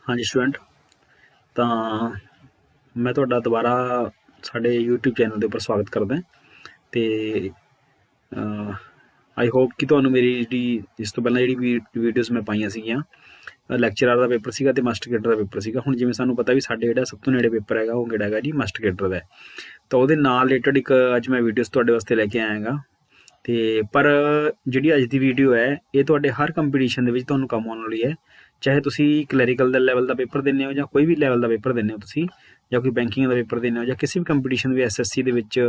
हाँ जी स्टूडेंट, तो मैं तुहाडा दोबारा साडे यूट्यूब चैनल के उपर स्वागत करदा ते आई होप कि तुहानूं मेरी जी इस तो पहलां जिहड़ी वीडियोज़ मैं पाईयां सीगीआं लैक्चरर दा पेपर सीगा ते मास्टर केडर दा पेपर सीगा। हुण जिवें सानूं पता भी साडे जिहड़ा सब तो नेड़े पेपर हैगा ओह किहड़ा हैगा जी मास्टर केडर दा है। तो ਉਹਦੇ ਨਾਲ रिलेटेड एक अज मैं वीडियोज़ तुहाडे वास्ते लैके आया गा ते पर जिहड़ी अज दी वीडियो है ये तुहाडे हर कंपीटीशन दे विच तुहानूं काम आउण वाली है। चाहे तुसी क्लैरिकल दा लैवल दा पेपर दिंदे हो जां कोई भी लैवल दा पेपर दिंदे हो तुसी ਜਾਂ कोई बैंकिंग का पेपर देने हो या किसी भी कंपीटीशन भी SSC ਦੇ ਵਿੱਚ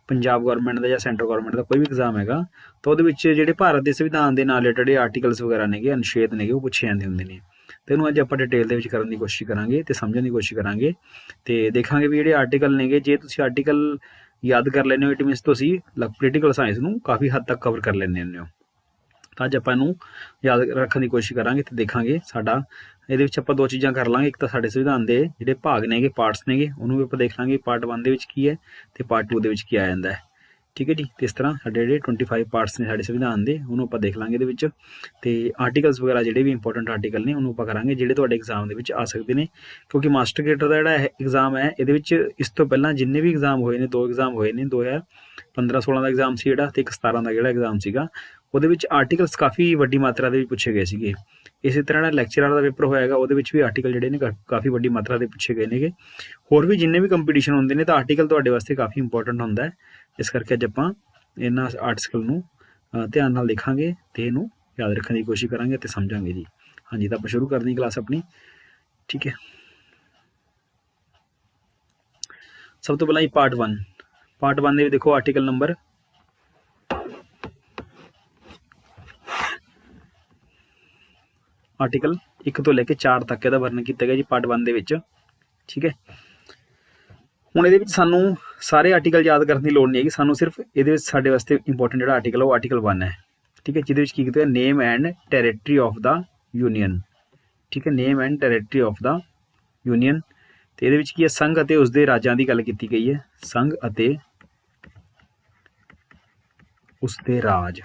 पंजाब गौरमेंट का या सेंट्रल गौरमेंट का कोई भी एग्जाम हैगा तो ਉਹਦੇ ਵਿੱਚ ਜਿਹੜੇ ਭਾਰਤ ਦੇ ਸੰਵਿਧਾਨ ਦੇ ਨਾਲ ਰਿਲੇਟਡ ਆਰਟੀਕਲਸ ਵਗੈਰਾ ਨੇਗੇ ਅਨੁਛੇਦ ਨੇਗੇ ਉਹ ਪੁੱਛੇ ਜਾਂਦੇ ਹੁੰਦੇ ਨੇ ਤੇ ਇਹਨੂੰ ਅੱਜ ਆਪਾਂ ਡਿਟੇਲ ਦੇ ਵਿੱਚ ਕਰਨ ਦੀ ਕੋਸ਼ਿਸ਼ ਕਰਾਂਗੇ ਤੇ ਸਮਝਣ ਦੀ ਕੋਸ਼ਿਸ਼ ਕਰਾਂਗੇ ਤੇ ਦੇਖਾਂਗੇ ਵੀ ਜਿਹੜੇ ਆਰਟੀਕਲ ਨੇਗੇ ਜੇ ਤੁਸੀਂ ਆਰਟੀਕਲ ਯਾਦ ਕਰ ਲੈਂਦੇ ਹੋ ਇਟ ਮੀਨਸ ਤੁਸੀਂ ਪੋਲੀਟੀਕਲ ਸਾਇੰਸ ਨੂੰ ਕਾਫੀ ਹੱਦ ਤੱਕ ਕਵਰ ਕਰ ਲੈਂਦੇ ਹੋ। ਤਾਂ ਅੱਜ ਆਪਾਂ ਇਹਨੂੰ ਯਾਦ ਰੱਖਣ ਦੀ ਕੋਸ਼ਿਸ਼ ਕਰਾਂਗੇ ਤੇ ਦੇਖਾਂਗੇ ਸਾਡਾ ਇਹਦੇ ਵਿੱਚ ਆਪਾਂ ਦੋ ਚੀਜ਼ਾਂ ਕਰ ਲਾਂਗੇ। ਇੱਕ ਤਾਂ ਸਾਡੇ ਸੰਵਿਧਾਨ ਦੇ ਜਿਹੜੇ ਭਾਗ ਨੇਗੇ ਪਾਰਟਸ ਨੇਗੇ ਉਹਨੂੰ ਵੀ ਆਪਾਂ ਦੇਖ ਲਾਂਗੇ ਪਾਰਟ 1 ਦੇ ਵਿੱਚ ਕੀ ਹੈ ਤੇ ਪਾਰਟ 2 ਦੇ ਵਿੱਚ ਕੀ ਆ ਜਾਂਦਾ ਹੈ। ਠੀਕ ਹੈ ਜੀ। ਤੇ ਇਸ ਤਰ੍ਹਾਂ ਸਾਡੇ ਜਿਹੜੇ 25 ਪਾਰਟਸ ਨੇ ਸਾਡੇ ਸੰਵਿਧਾਨ ਦੇ ਉਹਨੂੰ ਆਪਾਂ ਦੇਖ ਲਾਂਗੇ ਇਹਦੇ ਵਿੱਚ ਤੇ ਆਰਟੀਕਲਸ ਵਗੈਰਾ ਜਿਹੜੇ ਵੀ ਇੰਪੋਰਟੈਂਟ ਆਰਟੀਕਲ ਨੇ ਉਹਨੂੰ ਆਪਾਂ ਕਰਾਂਗੇ ਜਿਹੜੇ ਤੁਹਾਡੇ ਐਗਜ਼ਾਮ ਦੇ ਵਿੱਚ ਆ ਸਕਦੇ ਨੇ ਕਿਉਂਕਿ ਮਾਸਟਰ ਕੇਡਰ ਦਾ ਜਿਹੜਾ ਐਗਜ਼ਾਮ ਹੈ ਇਹਦੇ ਵਿੱਚ ਇਸ ਤੋਂ ਪਹਿਲਾਂ ਜਿੰਨੇ ਵੀ ਐਗਜ਼ਾਮ ਹੋਏ ਨੇ ਦੋ ਐਗਜ਼ਾਮ ਹੋਏ ਨੇ 2015-16 ਦਾ ਐਗਜ਼ਾਮ ਸੀ ਜਿਹੜਾ ਤੇ ਇੱਕ 17 ਦਾ ਜਿਹੜਾ ਐਗਜ਼ਾਮ ਸੀਗਾ ਉਹਦੇ ਵਿੱਚ ਆਰਟੀਕਲਸ ਕਾਫੀ ਵੱਡੀ ਮਾਤਰਾ ਦੇ ਵਿੱਚ ਪੁੱਛੇ ਗਏ ਸੀਗੇ। ਇਸੇ ਤਰ੍ਹਾਂ ਜਿਹੜਾ ਲੈਕਚਰਰ ਦਾ ਪੇਪਰ ਹੋਏਗਾ ਉਹਦੇ ਵਿੱਚ ਵੀ ਆਰਟੀਕਲ ਜਿਹੜੇ ਨੇ ਕਾਫੀ ਵੱਡੀ ਮਾਤਰਾ ਦੇ ਪੁੱਛੇ ਗਏ ਨੇਗੇ। ਹੋਰ ਵੀ ਜਿੰਨੇ ਵੀ ਕੰਪੀਟੀਸ਼ਨ ਹੁੰਦੇ ਨੇ ਤਾਂ ਆਰਟੀਕਲ ਤੁਹਾਡੇ ਵਾਸਤੇ ਕਾਫੀ ਇੰਪੋਰਟੈਂਟ ਹੁੰਦਾ ਹੈ। ਇਸ ਕਰਕੇ ਅੱਜ ਆਪਾਂ ਇਹਨਾਂ ਆਰਟੀਕਲ ਨੂੰ ਧਿਆਨ ਨਾਲ ਦੇਖਾਂਗੇ ਤੇ ਇਹਨੂੰ ਯਾਦ ਰੱਖਣ ਦੀ ਕੋਸ਼ਿਸ਼ ਕਰਾਂਗੇ ਤੇ ਸਮਝਾਂਗੇ ਜੀ। ਹਾਂਜੀ ਤਾਂ ਆਪਾਂ ਸ਼ੁਰੂ ਕਰਦੇ ਹਾਂ ਕਲਾਸ ਆਪਣੀ। ਠੀਕ ਹੈ। ਸਭ ਤੋਂ ਪਹਿਲਾਂ ਪਾਰਟ 1 ਦੇ ਵਿੱਚ ਦੇਖੋ ਆਰਟੀਕਲ ਨੰਬਰ ਆਰਟੀਕਲ 1 ਤੋਂ ਲੈ ਕੇ 4 ਤੱਕ ਇਹਦਾ ਵਰਣਨ ਕੀਤਾ ਗਿਆ ਜੀ ਪਾਰਟ 1 ਦੇ ਵਿੱਚ। ਠੀਕ ਹੈ। ਹੁਣ ਇਹਦੇ ਵਿੱਚ ਸਾਨੂੰ ਸਾਰੇ ਆਰਟੀਕਲ ਯਾਦ ਕਰਨ ਦੀ ਲੋੜ ਨਹੀਂ ਹੈਗੀ, ਸਾਨੂੰ ਸਿਰਫ ਇਹਦੇ ਵਿੱਚ ਸਾਡੇ ਵਾਸਤੇ ਇੰਪੋਰਟੈਂਟ ਜਿਹੜਾ ਆਰਟੀਕਲ ਉਹ ਆਰਟੀਕਲ 1 ਹੈ। ਠੀਕ ਹੈ। ਜਿਹਦੇ ਵਿੱਚ ਕੀ ਕੀਤਾ name and territory of the union. ਠੀਕ ਹੈ। Name and territory of the union ਤੇ ਇਹਦੇ ਵਿੱਚ ਕੀ ਹੈ ਸੰਘ ਅਤੇ ਉਸਦੇ ਰਾਜਾਂ ਦੀ ਗੱਲ ਕੀਤੀ ਗਈ ਹੈ। ਸੰਘ ਅਤੇ ਉਸਦੇ ਰਾਜ।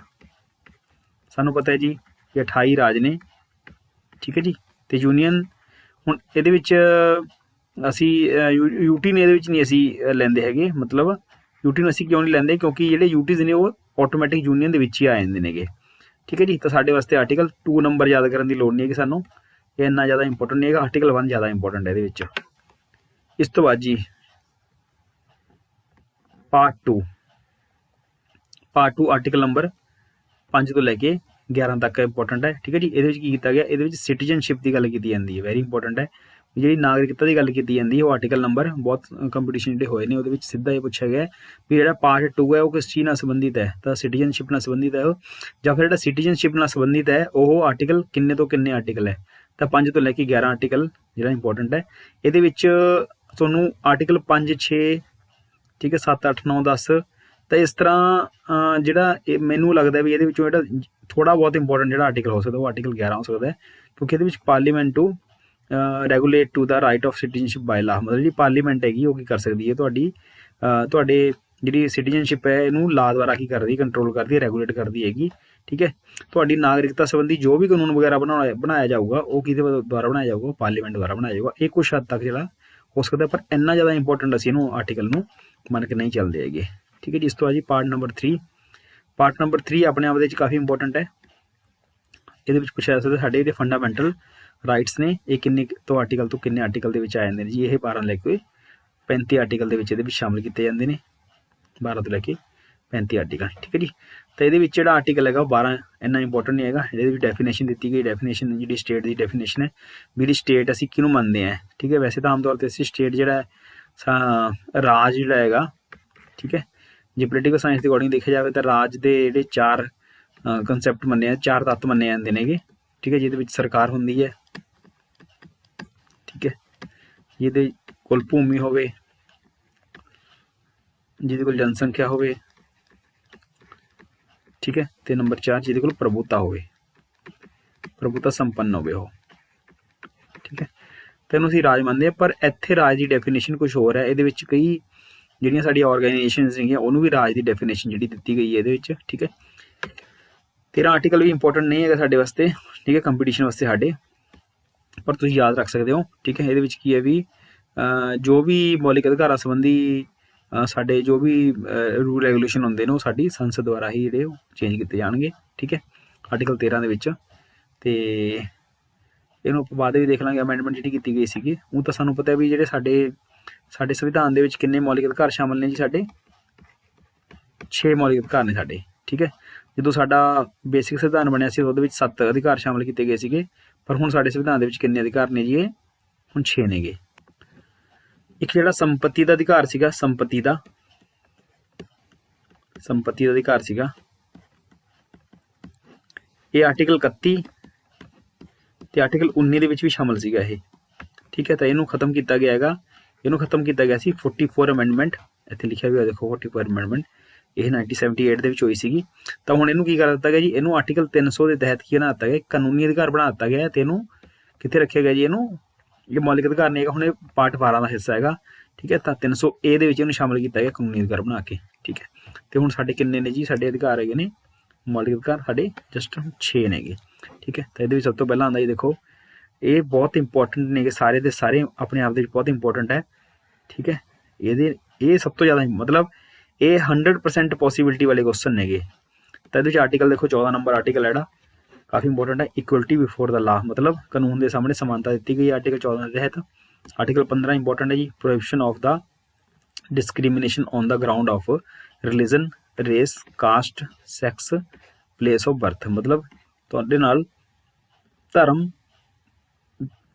ਸਾਨੂੰ ਪਤਾ ਹੈ ਜੀ ਕਿ 28 ਰਾਜ ਨੇ। ਠੀਕ ਹੈ ਜੀ। ਤੇ ਯੂਨੀਅਨ ਹੁਣ ਇਹਦੇ ਵਿੱਚ ਅਸੀਂ ਯੂਟੀ ਨੇ ਇਹਦੇ ਵਿੱਚ ਨਹੀਂ ਅਸੀਂ ਲੈਂਦੇ ਹੈਗੇ, ਮਤਲਬ ਯੂਟੀ ਨੂੰ ਅਸੀਂ ਕਿਉਂ ਨਹੀਂ ਲੈਂਦੇ ਕਿਉਂਕਿ ਜਿਹੜੇ ਯੂਟੀਜ਼ ਨੇ ਉਹ ਆਟੋਮੈਟਿਕ ਯੂਨੀਅਨ ਦੇ ਵਿੱਚ ਹੀ ਆ ਜਾਂਦੇ ਨੇਗੇ। ਠੀਕ ਹੈ ਜੀ। ਤਾਂ ਸਾਡੇ ਵਾਸਤੇ ਆਰਟੀਕਲ 2 ਨੰਬਰ ਯਾਦ ਕਰਨ ਦੀ ਲੋੜ ਨਹੀਂ ਹੈਗੀ ਸਾਨੂੰ, ਇਹ ਇੰਨਾ ਜ਼ਿਆਦਾ ਇੰਪੋਰਟੈਂਟ ਨਹੀਂ ਹੈਗਾ। ਆਰਟੀਕਲ 1 ਜ਼ਿਆਦਾ ਇੰਪੋਰਟੈਂਟ ਹੈ ਇਹਦੇ ਵਿੱਚ। ਇਸ ਤੋਂ ਬਾਅਦ ਜੀ ਪਾਰਟ 2 ਆਰਟੀਕਲ ਨੰਬਰ 5 ਤੋਂ ਲੈ ਕੇ 11 ਤੱਕ ਇੰਪੋਰਟੈਂਟ ਹੈ। ਠੀਕ ਹੈ ਜੀ। ਇਹਦੇ ਵਿੱਚ ਕੀ ਕੀਤਾ ਗਿਆ ਇਹਦੇ ਵਿੱਚ ਸਿਟੀਜ਼ਨਸ਼ਿਪ ਦੀ ਗੱਲ ਕੀਤੀ ਜਾਂਦੀ ਹੈ, ਵੈਰੀ ਇੰਪੋਰਟੈਂਟ ਹੈ। ਜਿਹੜੀ ਨਾਗਰਿਕਤਾ ਦੀ ਗੱਲ ਕੀਤੀ ਜਾਂਦੀ ਹੈ ਉਹ ਆਰਟੀਕਲ ਨੰਬਰ ਬਹੁਤ ਕੰਪੀਟੀਸ਼ਨ ਜਿਹੜੇ ਹੋਏ ਨੇ ਉਹਦੇ ਵਿੱਚ ਸਿੱਧਾ ਇਹ ਪੁੱਛਿਆ ਗਿਆ ਵੀ ਜਿਹੜਾ ਪਾਰਟ 2 ਹੈ ਉਹ ਕਿਸ ਚੀਜ਼ ਨਾਲ ਸੰਬੰਧਿਤ ਹੈ, ਤਾਂ ਸਿਟੀਜ਼ਨਸ਼ਿਪ ਨਾਲ ਸੰਬੰਧਿਤ ਹੈ ਉਹ, ਜਾਂ ਫਿਰ ਜਿਹੜਾ ਸਿਟੀਜ਼ਨਸ਼ਿਪ ਨਾਲ ਸੰਬੰਧਿਤ ਹੈ ਉਹ ਆਰਟੀਕਲ ਕਿੰਨੇ ਤੋਂ ਕਿੰਨੇ ਆਰਟੀਕਲ ਹੈ, ਤਾਂ 5 ਤੋਂ ਲੈ ਕੇ 11 ਆਰਟੀਕਲ ਜਿਹੜਾ ਇੰਪੋਰਟੈਂਟ ਹੈ। ਇਹਦੇ ਵਿੱਚ ਤੁਹਾਨੂੰ ਆਰਟੀਕਲ 5, 6 ਠੀਕ ਹੈ 7, 8, 9, 10 ਤਾਂ ਇਸ ਤਰ੍ਹਾਂ ਜਿਹੜਾ ਮੈਨੂੰ ਲੱਗਦਾ ਵੀ ਇਹਦੇ ਵਿੱਚੋਂ ਜਿਹੜਾ ਥੋੜ੍ਹਾ ਬਹੁਤ ਇੰਪੋਰਟੈਂਟ ਜਿਹੜਾ ਆਰਟੀਕਲ ਹੋ ਸਕਦਾ ਉਹ ਆਰਟੀਕਲ 11 ਹੋ ਸਕਦਾ ਹੈ ਕਿਉਂਕਿ ਇਹਦੇ ਵਿੱਚ parliament to regulate to the right of citizenship by law, ਮਤਲਬ ਜਿਹੜੀ ਪਾਰਲੀਮੈਂਟ ਹੈਗੀ ਉਹ ਕੀ ਕਰ ਸਕਦੀ ਹੈ ਤੁਹਾਡੇ ਜਿਹੜੀ ਸਿਟੀਜ਼ਨਸ਼ਿਪ ਹੈ ਇਹਨੂੰ ਲਾ ਦੁਆਰਾ ਕੀ ਕਰਦੀ, ਕੰਟਰੋਲ ਕਰਦੀ ਹੈ, ਰੈਗੂਲੇਟ ਕਰਦੀ ਹੈਗੀ। ਠੀਕ ਹੈ। ਤੁਹਾਡੀ ਨਾਗਰਿਕਤਾ ਸੰਬੰਧੀ ਜੋ ਵੀ ਕਾਨੂੰਨ ਵਗੈਰਾ ਬਣਾਇਆ ਜਾਊਗਾ ਉਹ ਕਿਹਦੇ ਦੁਆਰਾ ਬਣਾਇਆ ਜਾਊਗਾ, ਪਾਰਲੀਮੈਂਟ ਦੁਆਰਾ ਬਣਾਇਆ ਜਾਊਗਾ। ਇਹ ਕੁਛ ਹੱਦ ਤੱਕ ਜਿਹੜਾ ਹੋ ਸਕਦਾ ਪਰ ਇੰਨਾ ਜ਼ਿਆਦਾ ਇੰਪੋਰਟੈਂਟ ਅਸੀਂ ਇਹਨੂੰ ਆਰਟੀਕਲ ਨੂੰ ਮੰਨ ਕੇ ਨਹੀਂ ਚੱਲਦੇ ਹੈਗੇ। ਠੀਕ ਹੈ ਜੀ। ਇਸ ਤੋਂ ਬਾਅਦ ਜੀ ਪਾਰਟ ਨੰਬਰ 3 ਆਪਣੇ ਆਪ ਦੇ ਵਿੱਚ ਕਾਫੀ ਇੰਪੋਰਟੈਂਟ ਹੈ। ਇਹਦੇ ਵਿੱਚ ਪੁੱਛਿਆ ਜਾ ਸਕਦਾ ਸਾਡੇ ਜਿਹੜੇ ਫੰਡਾਮੈਂਟਲ ਰਾਈਟਸ ਨੇ ਇਹ ਕਿੰਨੇ ਤੋਂ ਆਰਟੀਕਲ ਤੋਂ ਕਿੰਨੇ ਆਰਟੀਕਲ ਦੇ ਵਿੱਚ ਆ ਜਾਂਦੇ ਨੇ ਜੀ। ਇਹ 12 ਲੈ ਕੇ 35 ਆਰਟੀਕਲ ਦੇ ਵਿੱਚ ਇਹਦੇ ਵਿੱਚ ਸ਼ਾਮਿਲ ਕੀਤੇ ਜਾਂਦੇ ਨੇ, 12 ਤੋਂ ਲੈ ਕੇ 35 ਆਰਟੀਕਲ। ਠੀਕ ਹੈ ਜੀ। ਤਾਂ ਇਹਦੇ ਵਿੱਚ ਜਿਹੜਾ ਆਰਟੀਕਲ ਹੈਗਾ ਉਹ 12 ਇੰਨਾ ਇੰਪੋਰਟੈਂਟ ਨਹੀਂ ਹੈਗਾ। ਇਹਦੇ ਵਿੱਚ ਡੈਫੀਨੇਸ਼ਨ ਦਿੱਤੀ ਗਈ, ਡੈਫੀਨੇਸ਼ਨ ਜਿਹੜੀ ਸਟੇਟ ਦੀ ਡੈਫੀਨੇਸ਼ਨ ਹੈ ਵੀ ਜਿਹੜੀ ਸਟੇਟ ਅਸੀਂ ਕਿਹਨੂੰ ਮੰਨਦੇ ਹਾਂ। ਠੀਕ ਹੈ। ਵੈਸੇ ਤਾਂ ਆਮ ਤੌਰ 'ਤੇ ਅਸੀਂ ਸਟੇਟ ਜਿਹੜਾ ਰਾਜ ਜਿਹੜਾ ਹੈਗਾ, ਠੀਕ ਹੈ, ਜੇ ਪੋਲੀਟੀਕਲ ਸਾਇੰਸ ਦੇ ਅਕੋਰਡਿੰਗ ਦੇਖਿਆ ਜਾਵੇ ਤਾਂ ਰਾਜ ਦੇ ਜਿਹੜੇ 4 ਕੰਸੈਪਟ ਮੰਨੇ 4 ਤੱਤ ਮੰਨੇ ਜਾਂਦੇ ਨੇਗੇ। ਠੀਕ ਹੈ। ਜਿਹਦੇ ਵਿੱਚ ਸਰਕਾਰ ਹੁੰਦੀ ਹੈ। ਠੀਕ ਹੈ। ਜਿਹਦੇ ਕੋਲ ਭੂਮੀ ਹੋਵੇ, ਜਿਹਦੇ ਕੋਲ ਜਨਸੰਖਿਆ ਹੋਵੇ। ਠੀਕ ਹੈ। ਤੇ ਨੰਬਰ 4 ਜਿਹਦੇ ਕੋਲ ਪ੍ਰਭੂਤਾ ਹੋਵੇ, ਪ੍ਰਭੂਤਾ ਸੰਪੰਨ ਹੋਵੇ ਉਹ। ਠੀਕ ਹੈ। ਤੈਨੂੰ ਅਸੀਂ ਰਾਜ ਮੰਨਦੇ ਹਾਂ ਪਰ ਇੱਥੇ ਰਾਜ ਦੀ ਡੈਫੀਨੇਸ਼ਨ ਕੁਛ ਹੋਰ ਹੈ। ਇਹਦੇ ਵਿੱਚ ਕਈ ਜਿਹੜੀਆਂ ਸਾਡੀਆਂ ਆਰਗੇਨਾਈਜੇਸ਼ਨਸ ਹੈਗੀਆਂ ਉਹਨੂੰ ਵੀ ਰਾਜ ਦੀ ਡੈਫੀਨੇਸ਼ਨ ਜਿਹੜੀ ਦਿੱਤੀ ਗਈ ਹੈ ਇਹਦੇ ਵਿੱਚ। ਠੀਕ ਹੈ। 13 ਆਰਟੀਕਲ ਵੀ ਇੰਪੋਰਟੈਂਟ ਨਹੀਂ ਹੈਗਾ ਸਾਡੇ ਵਾਸਤੇ। ਠੀਕ ਹੈ। ਕੰਪੀਟੀਸ਼ਨ ਵਾਸਤੇ ਸਾਡੇ ਪਰ ਤੁਸੀਂ ਯਾਦ ਰੱਖ ਸਕਦੇ ਹੋ, ਠੀਕ ਹੈ। ਇਹਦੇ ਵਿੱਚ ਕੀ ਹੈ ਵੀ ਜੋ ਵੀ ਮੌਲਿਕ ਅਧਿਕਾਰਾਂ ਸੰਬੰਧੀ ਸਾਡੇ ਜੋ ਵੀ ਰੂਲ ਰੈਗੂਲੇਸ਼ਨ ਹੁੰਦੇ ਨੇ ਉਹ ਸਾਡੀ ਸੰਸਦ ਦੁਆਰਾ ਹੀ ਜਿਹੜੇ ਉਹ ਚੇਂਜ ਕੀਤੇ ਜਾਣਗੇ, ਠੀਕ ਹੈ, ਆਰਟੀਕਲ 13 ਦੇ ਵਿੱਚ। ਤੇ ਇਹਨੂੰ ਆਪਾਂ ਬਾਅਦ ਵੀ ਦੇਖ ਲਾਂਗੇ ਅਮੈਂਡਮੈਂਟ ਜਿਹੜੀ ਕੀਤੀ ਗਈ ਸੀਗੀ। ਉਹ ਤਾਂ ਸਾਨੂੰ ਪਤਾ ਵੀ ਜਿਹੜੇ ਸਾਡੇ ਸੰਵਿਧਾਨ ਦੇ ਵਿੱਚ ਕਿੰਨੇ ਮੌਲਿਕ ਅਧਿਕਾਰ ਸ਼ਾਮਲ ਨੇ ਜੀ, ਸਾਡੇ 6 ਮੌਲਿਕ ਅਧਿਕਾਰ ਨੇ ਸਾਡੇ, ਠੀਕ ਹੈ। ਜਦੋਂ ਸਾਡਾ ਬੇਸਿਕ ਸੰਵਿਧਾਨ ਬਣਿਆ ਸੀ ਉਹਦੇ ਵਿੱਚ 7 ਅਧਿਕਾਰ ਸ਼ਾਮਲ ਕੀਤੇ ਗਏ ਸੀਗੇ, ਪਰ ਹੁਣ ਸਾਡੇ ਸੰਵਿਧਾਨ ਦੇ ਵਿੱਚ ਕਿੰਨੇ ਅਧਿਕਾਰ ਨੇ ਜੀ, ਇਹ ਹੁਣ 6 ਨੇਗੇ। ਇੱਕ ਜਿਹੜਾ ਸੰਪत्ति ਦਾ ਅਧਿਕਾਰ ਸੀਗਾ, ਸੰਪत्ति ਦਾ ਅਧਿਕਾਰ ਸੀਗਾ, ਇਹ ਆਰਟੀਕਲ 31 ਤੇ ਆਰਟੀਕਲ 19 ਦੇ ਵਿੱਚ ਵੀ ਸ਼ਾਮਲ ਸੀਗਾ ਇਹ, ਠੀਕ ਹੈ। ਤਾਂ ਇਹਨੂੰ ਖਤਮ ਕੀਤਾ ਗਿਆ ਹੈਗਾ, ਇਹਨੂੰ ਖਤਮ ਕੀਤਾ ਗਿਆ ਸੀ 44 ਅਮੈਂਡਮੈਂਟ, ਇੱਥੇ ਲਿਖਿਆ ਵੀ ਦੇਖੋ 44 ਅਮੈਂਡਮੈਂਟ, ਇਹ 1978 ਦੇ ਵਿੱਚ ਹੋਈ ਸੀਗੀ। ਤਾਂ ਹੁਣ ਇਹਨੂੰ ਕੀ ਕਰ ਦਿੱਤਾ ਗਿਆ ਜੀ, ਇਹਨੂੰ ਆਰਟੀਕਲ 300 ਦੇ ਤਹਿਤ ਕੀ ਬਣਾ ਦਿੱਤਾ ਗਿਆ, ਕਾਨੂੰਨੀ ਅਧਿਕਾਰ ਬਣਾ ਦਿੱਤਾ ਗਿਆ। ਤੇ ਇਹਨੂੰ ਕਿੱਥੇ ਰੱਖਿਆ ਗਿਆ ਜੀ, ਇਹਨੂੰ ਇਹ ਮੌਲਿਕ ਅਧਿਕਾਰ ਨਹੀਂ ਹੈਗਾ, ਹੁਣ ਇਹ ਪਾਰਟ 12 ਦਾ ਹਿੱਸਾ ਹੈਗਾ, ਠੀਕ ਹੈ। ਤਾਂ 300A ਦੇ ਵਿੱਚ ਇਹਨੂੰ ਸ਼ਾਮਲ ਕੀਤਾ ਗਿਆ ਕਾਨੂੰਨੀ ਅਧਿਕਾਰ ਬਣਾ ਕੇ, ਠੀਕ ਹੈ। ਤੇ ਹੁਣ ਸਾਡੇ ਕਿੰਨੇ ਨੇ ਜੀ, ਸਾਡੇ ਅਧਿਕਾਰ ਹੈਗੇ ਨੇ ਮੌਲਿਕ ਅਧਿਕਾਰ ਸਾਡੇ ਜਸਟ 6 ਨੇਗੇ, ਠੀਕ ਹੈ। ਤਾਂ ਇਹਦੇ ਵਿੱਚ ਸਭ ਤੋਂ ਪਹਿਲਾਂ ਆਉਂਦਾ ਜੀ ਦੇਖੋ, ਇਹ ਬਹੁਤ ਇੰਪੋਰਟੈਂਟ ਨੇਗੇ, ਸਾਰੇ ਦੇ ਸਾਰੇ ਆਪਣੇ ਆਪ ਦੇ ਵਿੱਚ ਬਹੁਤ ਇੰਪੋਰਟੈਂਟ ਹੈ, ਠੀਕ ਹੈ। ਇਹ ਸਭ ਤੋਂ ਜ਼ਿਆਦਾ ਮਤਲਬ ਇਹ 100% ਪੋਸੀਬਿਲਿਟੀ ਵਾਲੇ ਕੁਐਸਚਨ ਨੇਗੇ। ਤਾਂ ਇਹਦੇ ਵਿੱਚ ਆਰਟੀਕਲ ਦੇਖੋ 14 ਨੰਬਰ ਆਰਟੀਕਲ ਹੈ ਜਿਹੜਾ ਕਾਫੀ ਇੰਪੋਰਟੈਂਟ ਹੈ, ਇਕੁਅਲਿਟੀ ਬਿਫੋਰ ਦਾ ਲਾ, ਮਤਲਬ ਕਾਨੂੰਨ ਦੇ ਸਾਹਮਣੇ ਸਮਾਨਤਾ ਦਿੱਤੀ ਗਈ ਆਰਟੀਕਲ 14 ਦੇ ਤਹਿਤ। ਆਰਟੀਕਲ 15 ਇੰਪੋਰਟੈਂਟ ਹੈ ਜੀ, prohibition of the discrimination on the ground of religion, race, caste, sex, place of birth, ਮਤਲਬ ਤੁਹਾਡੇ ਨਾਲ ਧਰਮ,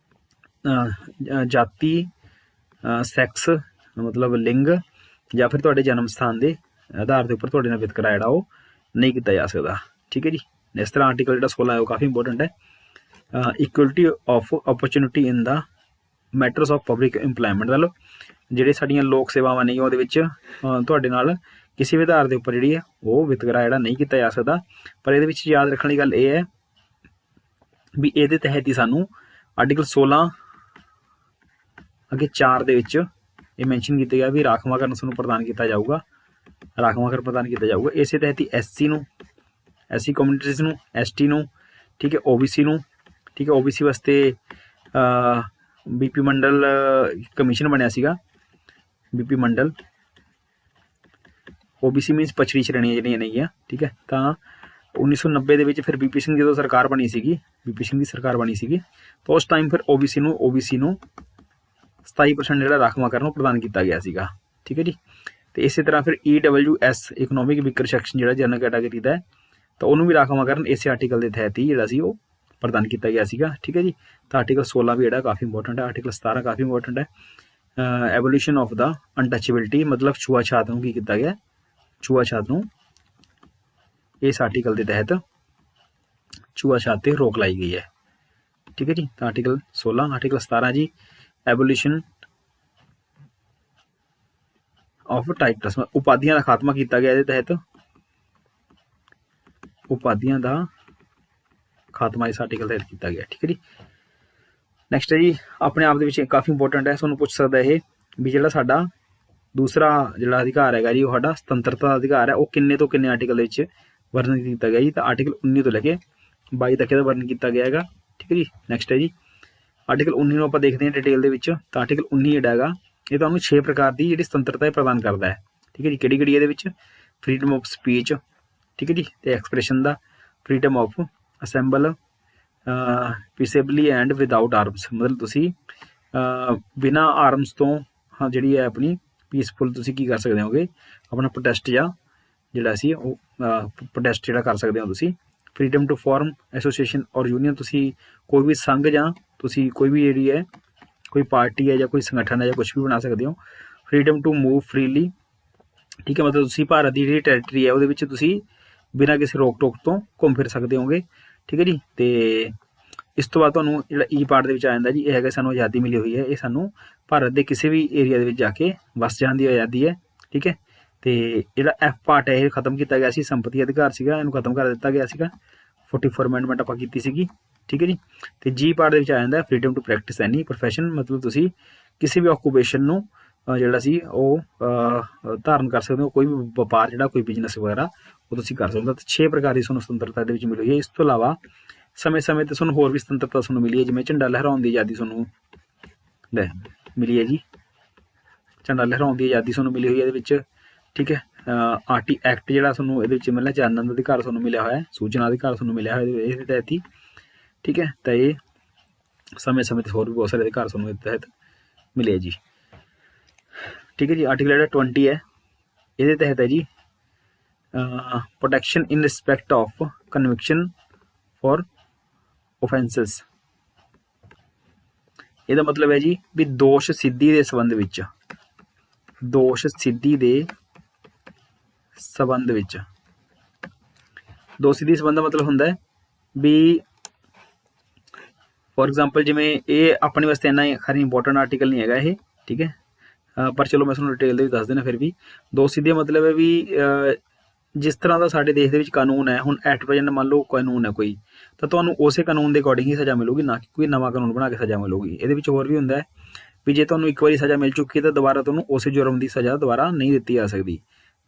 ਜਾਤੀ, ਸੈਕਸ ਮਤਲਬ ਲਿੰਗ, ਜਾਂ ਫਿਰ ਤੁਹਾਡੇ ਜਨਮ ਸਥਾਨ ਦੇ ਆਧਾਰ ਦੇ ਉੱਪਰ ਤੁਹਾਡੇ ਨਾਲ ਵਿਤਕਰਾ ਜਿਹੜਾ ਉਹ ਨਹੀਂ ਕੀਤਾ ਜਾ ਸਕਦਾ, ਠੀਕ ਹੈ ਜੀ। ਇਸ ਤਰ੍ਹਾਂ ਆਰਟੀਕਲ ਜਿਹੜਾ 16 ਹੈ ਉਹ ਕਾਫੀ ਇੰਪੋਰਟੈਂਟ ਹੈ। Equality of opportunity in the matters of public employment, ਮਤਲਬ ਜਿਹੜੇ ਸਾਡੀਆਂ ਲੋਕ ਸੇਵਾਵਾਂ ਨੇ ਉਹਦੇ ਵਿੱਚ ਤੁਹਾਡੇ ਨਾਲ ਕਿਸੇ ਵੀ ਆਧਾਰ ਦੇ ਉੱਪਰ ਜਿਹੜੀ ਹੈ ਉਹ ਵਿਤਕਰਾ ਜਿਹੜਾ ਨਹੀਂ ਕੀਤਾ ਜਾ ਸਕਦਾ। ਪਰ ਇਹਦੇ ਵਿੱਚ ਯਾਦ ਰੱਖਣ ਵਾਲੀ ਗੱਲ ਇਹ ਹੈ ਵੀ ਇਹਦੇ ਤਹਿਤ ਹੀ ਸਾਨੂੰ ਆਰਟੀਕਲ 16 ਅੱਗੇ 4 ਦੇ ਵਿੱਚ ਇਹ ਮੈਂਸ਼ਨ ਕੀਤਾ ਗਿਆ ਵੀ ਰਾਖਵਾਂਕਰਨ ਸਾਨੂੰ ਪ੍ਰਦਾਨ ਕੀਤਾ ਜਾਊਗਾ, ਰਾਖਵਾਂਕਰਨ ਪ੍ਰਦਾਨ ਕੀਤਾ ਜਾਊਗਾ। ਇਸੇ ਤਹਿਤ ਹੀ ਐਸਸੀ ਨੂੰ, ਐਸਸੀ ਕਮਿਊਨਿਟੀਜ਼ ਨੂੰ, ਐਸਟੀ ਨੂੰ, ਠੀਕ ਹੈ, ਓਬੀਸੀ ਨੂੰ, ਠੀਕ ਹੈ। ਓਬੀਸੀ ਵਾਸਤੇ ਬੀਪੀ ਮੰਡਲ ਕਮਿਸ਼ਨ ਬਣਿਆ ਸੀਗਾ, ਬੀਪੀ ਮੰਡਲ। ਓਬੀਸੀ ਮੀਨਸ ਪਛੜੀ ਸ਼੍ਰੇਣੀਆਂ ਜਿਹੜੀਆਂ ਨੇਗੀਆਂ, ਠੀਕ ਹੈ। ਤਾਂ 1990 ਦੇ ਵਿੱਚ ਫਿਰ ਬੀਪੀ ਸਿੰਘ ਜਦੋਂ ਸਰਕਾਰ ਬਣੀ ਸੀਗੀ, ਬੀਪੀ ਸਿੰਘ ਦੀ ਸਰਕਾਰ ਬਣੀ ਸੀਗੀ, ਤਾਂ ਉਸ ਟਾਈਮ ਫਿਰ ਓਬੀਸੀ ਨੂੰ 27% ਜਿਹੜਾ ਰਾਖਵਾਂਕਰਨ ਉਹ ਪ੍ਰਦਾਨ ਕੀਤਾ ਗਿਆ ਸੀਗਾ, ਠੀਕ ਹੈ ਜੀ। ਤੇ ਇਸੇ ਤਰ੍ਹਾਂ ਫਿਰ EWS ਇਕਨੋਮਿਕ ਵੀਕਰ ਸੈਕਸ਼ਨ ਜਿਹੜਾ ਜਨਰਲ ਕੈਟਾਗਰੀ ਦਾ ਹੈ, ਤਾਂ ਉਹਨੂੰ ਵੀ ਰਾਖਵਾਂਕਰਨ ਇਸੇ ਆਰਟੀਕਲ ਦੇ ਤਹਿਤ ਹੀ ਜਿਹੜਾ ਸੀ ਉਹ ਪ੍ਰਦਾਨ ਕੀਤਾ ਗਿਆ ਸੀਗਾ, ਠੀਕ ਹੈ ਜੀ। ਤਾਂ ਆਰਟੀਕਲ 16 ਵੀ ਜਿਹੜਾ ਕਾਫੀ ਇੰਪੋਰਟੈਂਟ ਹੈ, ਆਰਟੀਕਲ 17 ਕਾਫੀ ਇੰਪੋਰਟੈਂਟ ਹੈ। ਐਵੋਲਿਊਸ਼ਨ ਆਫ ਦਾ ਅਨਟੱਚੇਬਿਲਿਟੀ, ਮਤਲਬ ਛੂਆਛਾਤ ਨੂੰ ਕੀ ਕੀਤਾ ਗਿਆ, ਛੂਆਛਾਤ ਨੂੰ ਇਸ ਆਰਟੀਕਲ ਦੇ ਤਹਿਤ ਛੂਆਛਾਤ ਤੇ ਰੋਕ ਲਾਈ ਗਈ ਹੈ, ਠੀਕ ਹੈ ਜੀ। ਤਾਂ ਆਰਟੀਕਲ 16, ਆਰਟੀਕਲ 17 ਜੀ ਐਬੋਲਿਸ਼ਨ ਆਫ ਟਾਈਟਲਸ, ਉਪਾਧੀਆਂ ਦਾ ਖਾਤਮਾ ਕੀਤਾ ਗਿਆ ਇਹਦੇ ਤਹਿਤ, ਉਪਾਧੀਆਂ ਦਾ ਖਾਤਮਾ ਇਸ ਆਰਟੀਕਲ ਤਹਿਤ ਕੀਤਾ ਗਿਆ, ਠੀਕ ਹੈ ਜੀ। ਨੈਕਸਟ ਹੈ ਜੀ, ਆਪਣੇ ਆਪ ਦੇ ਵਿੱਚ ਕਾਫੀ ਇੰਪੋਰਟੈਂਟ ਹੈ, ਤੁਹਾਨੂੰ ਪੁੱਛ ਸਕਦਾ ਇਹ ਵੀ ਜਿਹੜਾ ਸਾਡਾ ਦੂਸਰਾ ਜਿਹੜਾ ਅਧਿਕਾਰ ਹੈਗਾ ਜੀ ਉਹ ਸਾਡਾ ਸੁਤੰਤਰਤਾ ਦਾ ਅਧਿਕਾਰ ਹੈ, ਉਹ ਕਿੰਨੇ ਤੋਂ ਕਿੰਨੇ ਆਰਟੀਕਲ ਵਿੱਚ ਵਰਣਨ ਕੀਤਾ ਗਿਆ ਜੀ। ਤਾਂ ਆਰਟੀਕਲ 19 ਤੋਂ ਲੈ ਕੇ 22 ਤੱਕ ਇਹਦਾ ਵਰਣਨ ਕੀਤਾ ਗਿਆ ਹੈਗਾ, ਠੀਕ ਹੈ ਜੀ। ਨੈਕਸਟ ਹੈ ਜੀ, ਆਰਟੀਕਲ 19 ਨੂੰ ਆਪਾਂ ਦੇਖਦੇ ਹਾਂ ਡਿਟੇਲ ਦੇ ਵਿੱਚ। ਤਾਂ ਆਰਟੀਕਲ 19 ਜਿਹੜਾ ਹੈਗਾ ਇਹ ਤੁਹਾਨੂੰ 6 ਪ੍ਰਕਾਰ ਦੀ ਜਿਹੜੀ ਸੁਤੰਤਰਤਾ ਪ੍ਰਦਾਨ ਕਰਦਾ ਹੈ, ਠੀਕ ਹੈ ਜੀ। ਕਿਹੜੀ ਕਿਹੜੀ ਇਹਦੇ ਵਿੱਚ, ਫਰੀਡਮ ਆਫ ਸਪੀਚ, ਠੀਕ ਹੈ ਜੀ, ਤੇ ਐਕਸਪ੍ਰੈਸ਼ਨ ਦਾ, freedom of assemble, peaceably and without arms, ਮਤਲਬ ਤੁਸੀਂ ਬਿਨਾਂ ਆਰਮਸ ਤੋਂ ਜਿਹੜੀ ਹੈ ਆਪਣੀ ਪੀਸਫੁਲ ਤੁਸੀਂ ਕੀ ਕਰ ਸਕਦੇ ਹੋਗੇ, ਆਪਣਾ ਪ੍ਰੋਟੈਸਟ ਜਾਂ ਜਿਹੜਾ ਸੀ ਉਹ ਪ੍ਰੋਟੈਸਟ ਜਿਹੜਾ ਕਰ ਸਕਦੇ ਹੋ ਤੁਸੀਂ। ਫਰੀਡਮ ਟੂ ਫਾਰਮ ਐਸੋਸੀਏਸ਼ਨ ਔਰ ਯੂਨੀਅਨ, ਤੁਸੀਂ ਕੋਈ ਵੀ ਸੰਘ ਜਾਂ ਤੁਸੀਂ ਕੋਈ ਵੀ ਜਿਹੜੀ ਹੈ ਕੋਈ ਪਾਰਟੀ ਹੈ ਜਾਂ ਕੋਈ ਸੰਗਠਨ ਹੈ ਜਾਂ ਕੁਛ ਵੀ ਬਣਾ ਸਕਦੇ ਹੋ। ਫਰੀਡਮ ਟੂ ਮੂਵ ਫਰੀਲੀ, ਠੀਕ ਹੈ, ਮਤਲਬ ਤੁਸੀਂ ਭਾਰਤ ਦੀ ਜਿਹੜੀ ਟੈਰੀਟਰੀ ਹੈ ਉਹਦੇ ਵਿੱਚ ਤੁਸੀਂ ਬਿਨਾਂ ਕਿਸੇ ਰੋਕ ਟੋਕ ਤੋਂ ਘੁੰਮ ਫਿਰ ਸਕਦੇ ਹੋਗੇ, ਠੀਕ ਹੈ ਜੀ। ਤੇ ਇਸ ਤੋਂ ਬਾਅਦ ਤੁਹਾਨੂੰ ਜਿਹੜਾ ਈ ਪਾਰਟ ਦੇ ਵਿੱਚ ਆ ਜਾਂਦਾ ਜੀ, ਇਹ ਹੈਗਾ ਸਾਨੂੰ ਆਜ਼ਾਦੀ ਮਿਲੀ ਹੋਈ ਹੈ, ਇਹ ਸਾਨੂੰ ਭਾਰਤ ਦੇ ਕਿਸੇ ਵੀ ਏਰੀਆ ਦੇ ਵਿੱਚ ਜਾ ਕੇ ਵਸ ਜਾਣ ਦੀ ਆਜ਼ਾਦੀ ਹੈ, ਠੀਕ ਹੈ। ਤੇ ਜਿਹੜਾ ਐਫ ਪਾਰਟ ਹੈ ਇਹ ਖਤਮ ਕੀਤਾ ਗਿਆ ਸੀ, ਸੰਪਤੀ ਅਧਿਕਾਰ ਸੀਗਾ, ਇਹਨੂੰ ਖਤਮ ਕਰ ਦਿੱਤਾ ਗਿਆ ਸੀਗਾ, 44 ਅਮੈਂਡਮੈਂਟ ਆਪਾਂ ਕੀਤੀ ਸੀਗੀ, ਠੀਕ ਹੈ ਜੀ। ਤੇ ਜੀ ਪਾਰਟ ਦੇ ਵਿੱਚ ਆ ਜਾਂਦਾ freedom to practise any profession, ਮਤਲਬ ਤੁਸੀਂ ਕਿਸੇ ਵੀ ਆਕੂਪੇਸ਼ਨ ਨੂੰ ਜਿਹੜਾ ਸੀ ਉਹ ਧਾਰਨ ਕਰ ਸਕਦੇ ਹੋ, ਕੋਈ ਵੀ ਵਪਾਰ ਜਿਹੜਾ ਕੋਈ ਬਿਜ਼ਨਸ ਵਗੈਰਾ ਉਹ ਤੁਸੀਂ ਕਰ ਸਕਦੇ ਹੋ। ਤਾਂ 6 ਪ੍ਰਕਾਰ ਦੀ ਤੁਹਾਨੂੰ ਸੁਤੰਤਰਤਾ ਦੇ ਵਿੱਚ ਮਿਲੀ ਹੋਈ ਹੈ। ਇਸ ਤੋਂ ਇਲਾਵਾ समय-समय ਤੇ ਤੁਹਾਨੂੰ ਹੋਰ ਵੀ ਸੁਤੰਤਰਤਾ ਤੁਹਾਨੂੰ ਮਿਲੀ ਹੈ, ਜਿਵੇਂ ਝੰਡਾ ਲਹਿਰਾਉਣ ਦੀ ਆਜ਼ਾਦੀ ਤੁਹਾਨੂੰ ਮਿਲੀ ਹੈ ਜੀ। ਝੰਡਾ ਲਹਿਰਾਉਣ ਦੀ ਆਜ਼ਾਦੀ ਤੁਹਾਨੂੰ ਮਿਲੀ ਹੋਈ ਹੈ ਇਹਦੇ ਵਿੱਚ, ਠੀਕ ਹੈ। ਆਰਟੀ ਐਕਟ ਜਿਹੜਾ ਤੁਹਾਨੂੰ ਇਹਦੇ ਵਿੱਚ ਮਿਲਣਾ, ਚਾਨਣ ਦਾ ਅਧਿਕਾਰ ਤੁਹਾਨੂੰ ਮਿਲਿਆ ਹੋਇਆ, ਸੂਚਨਾ ਅਧਿਕਾਰ ਤੁਹਾਨੂੰ ਮਿਲਿਆ ਹੋਇਆ ਇਹਦੇ ਤਹਿਤ ਹੀ, ਠੀਕ ਹੈ। ਤਾਂ ਇਹ ਸਮੇਂ-ਸਮੇਂ 'ਤੇ ਹੋਰ ਵੀ ਬਹੁਤ ਸਾਰੇ ਅਧਿਕਾਰ ਤੁਹਾਨੂੰ ਇਹਦੇ ਤਹਿਤ ਮਿਲੇ ਜੀ, ਠੀਕ ਹੈ ਜੀ। ਆਰਟੀਕਲ ਜਿਹੜਾ 20 ਹੈ, ਇਹਦੇ ਤਹਿਤ ਹੈ ਜੀ protection in respect of conviction for offences। ਇਹਦਾ ਮਤਲਬ ਹੈ ਜੀ ਵੀ ਦੋਸ਼ ਸਿੱਧੀ ਦੇ ਸੰਬੰਧ ਵਿੱਚ, ਦੋਸ਼ ਸਿੱਧੀ ਦੇ ਸੰਬੰਧ ਵਿੱਚ, ਦੋਸ਼ ਸਿੱਧੀ ਸੰਬੰਧ ਦਾ ਮਤਲਬ ਹੁੰਦਾ ਹੈ ਵੀ ਫੋਰ ਐਗਜ਼ਾਮਪਲ ਜਿਵੇਂ ਇਹ ਆਪਣੇ ਵਾਸਤੇ ਇੰਨਾ ਖੈਰ ਇੰਪੋਰਟੈਂਟ ਆਰਟੀਕਲ ਨਹੀਂ ਹੈਗਾ ਇਹ, ਠੀਕ ਹੈ, ਪਰ ਚਲੋ ਮੈਂ ਤੁਹਾਨੂੰ ਡਿਟੇਲ ਦੇ ਵਿੱਚ ਦੱਸ ਦੇਣਾ। ਫਿਰ ਵੀ ਦੋਸ਼ ਸਿੱਧੀ ਦਾ ਮਤਲਬ ਹੈ ਵੀ ਜਿਸ ਤਰ੍ਹਾਂ ਦਾ ਸਾਡੇ ਦੇਸ਼ ਦੇ ਵਿੱਚ ਕਾਨੂੰਨ ਹੈ, ਹੁਣ ਐਟ ਪ੍ਰੈਜੈਂਟ ਮੰਨ ਲਓ ਕਾਨੂੰਨ ਹੈ ਕੋਈ, ਤਾਂ ਤੁਹਾਨੂੰ ਉਸੇ ਕਾਨੂੰਨ ਦੇ ਅਕੋਰਡਿੰਗ ਹੀ ਸਜ਼ਾ ਮਿਲੂਗੀ, ਨਾ ਕਿ ਕੋਈ ਨਵਾਂ ਕਾਨੂੰਨ ਬਣਾ ਕੇ ਸਜ਼ਾ ਮਿਲੂਗੀ। ਇਹਦੇ ਵਿੱਚ ਹੋਰ ਵੀ ਹੁੰਦਾ ਹੈ ਵੀ ਜੇ ਤੁਹਾਨੂੰ ਇੱਕ ਵਾਰੀ ਸਜ਼ਾ ਮਿਲ ਚੁੱਕੀ ਹੈ ਤਾਂ ਦੁਬਾਰਾ ਤੁਹਾਨੂੰ ਉਸੇ ਜੁਰਮ ਦੀ ਸਜ਼ਾ ਦੁਬਾਰਾ ਨਹੀਂ ਦਿੱਤੀ ਜਾ ਸਕਦੀ।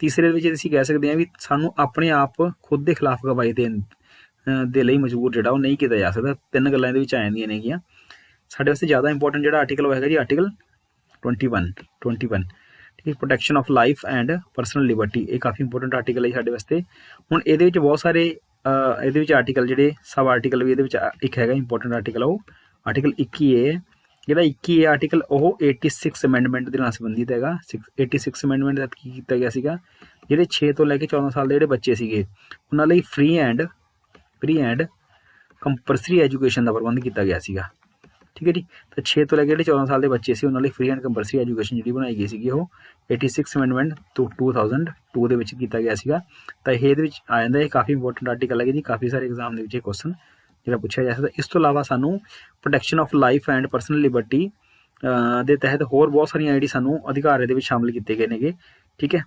ਤੀਸਰੇ ਵਿੱਚ ਅਸੀਂ ਕਹਿ ਸਕਦੇ ਹਾਂ ਵੀ ਸਾਨੂੰ ਆਪਣੇ ਆਪ ਖੁਦ ਦੇ ਖਿਲਾਫ ਗਵਾਹੀ ਦੇਣ ਦੇ ਲਈ ਮਜਬੂਰ ਜਿਹੜਾ ਉਹ ਨਹੀਂ ਕੀਤਾ ਜਾ ਸਕਦਾ। ਤਿੰਨ ਗੱਲਾਂ ਇਹਦੇ ਵਿੱਚ ਆ ਜਾਂਦੀਆਂ ਨੇਗੀਆਂ। ਸਾਡੇ ਵਾਸਤੇ ਜ਼ਿਆਦਾ ਇੰਪੋਰਟੈਂਟ ਜਿਹੜਾ ਆਰਟੀਕਲ ਹੋਏਗਾ ਜੀ ਆਰਟੀਕਲ 21, ਠੀਕ ਹੈ, protection of life and personal Liberty. ਇਹ ਕਾਫੀ ਇੰਪੋਰਟੈਂਟ ਆਰਟੀਕਲ ਹੈ ਸਾਡੇ ਵਾਸਤੇ। ਹੁਣ ਇਹਦੇ ਵਿੱਚ ਬਹੁਤ ਸਾਰੇ ਇਹਦੇ ਵਿੱਚ ਆਰਟੀਕਲ ਜਿਹੜੇ ਸਬ ਆਰਟੀਕਲ ਵੀ ਇਹਦੇ ਵਿੱਚ ਇੱਕ ਹੈਗਾ ਇੰਪੋਰਟੈਂਟ ਆਰਟੀਕਲ, ਉਹ ਆਰਟੀਕਲ 21A। ਜਿਹੜਾ 21A ਆਰਟੀਕਲ ਉਹ 86 ਅਮੈਂਡਮੈਂਟ ਦੇ ਨਾਲ ਸੰਬੰਧਿਤ ਹੈਗਾ। 86 ਅਮੈਂਡਮੈਂਟ ਦਾ ਕੀ ਕੀਤਾ ਗਿਆ ਸੀਗਾ, ਜਿਹੜੇ 6 ਤੋਂ ਲੈ ਕੇ 14 ਸਾਲ ਦੇ ਜਿਹੜੇ ਬੱਚੇ ਸੀਗੇ ਉਹਨਾਂ ਲਈ ਫ੍ਰੀ ਐਂਡ ਕੰਪਲਸਰੀ ਐਜੂਕੇਸ਼ਨ ਦਾ ਪ੍ਰਬੰਧ ਕੀਤਾ ਗਿਆ ਸੀਗਾ, ਠੀਕ ਹੈ ਜੀ। ਤਾਂ 6 ਤੋਂ ਲੈ ਕੇ ਜਿਹੜੇ 14 ਸਾਲ ਦੇ ਬੱਚੇ ਸੀ ਉਹਨਾਂ ਲਈ ਫ੍ਰੀ ਐਂਡ ਕੰਪਲਸਰੀ ਐਜੂਕੇਸ਼ਨ ਜਿਹੜੀ ਬਣਾਈ ਗਈ ਸੀਗੀ ਉਹ 86 ਅਮੈਂਡਮੈਂਟ 2002 ਦੇ ਵਿੱਚ ਕੀਤਾ ਗਿਆ ਸੀਗਾ। ਤਾਂ ਇਹ ਇਹਦੇ ਵਿੱਚ ਆ ਜਾਂਦਾ, ਇਹ ਕਾਫੀ ਇੰਪੋਰਟੈਂਟ ਆਰਟੀਕਲ ਹੈ ਜੀ, ਕਾਫੀ ਸਾਰੇ ਐਗਜ਼ਾਮ ਦੇ ਵਿੱਚ ਇਹ ਕੁਐਸਚਨ ਜਿਹੜਾ ਪੁੱਛਿਆ ਜਾ ਸਕਦਾ। ਇਸ ਤੋਂ ਇਲਾਵਾ ਸਾਨੂੰ protection of life and personal Liberty ਦੇ ਤਹਿਤ ਹੋਰ ਬਹੁਤ ਸਾਰੀਆਂ ਜਿਹੜੀ ਸਾਨੂੰ ਅਧਿਕਾਰ ਇਹਦੇ ਵਿੱਚ ਸ਼ਾਮਿਲ ਕੀਤੇ ਗਏ ਨੇਗੇ, ਠੀਕ ਹੈ।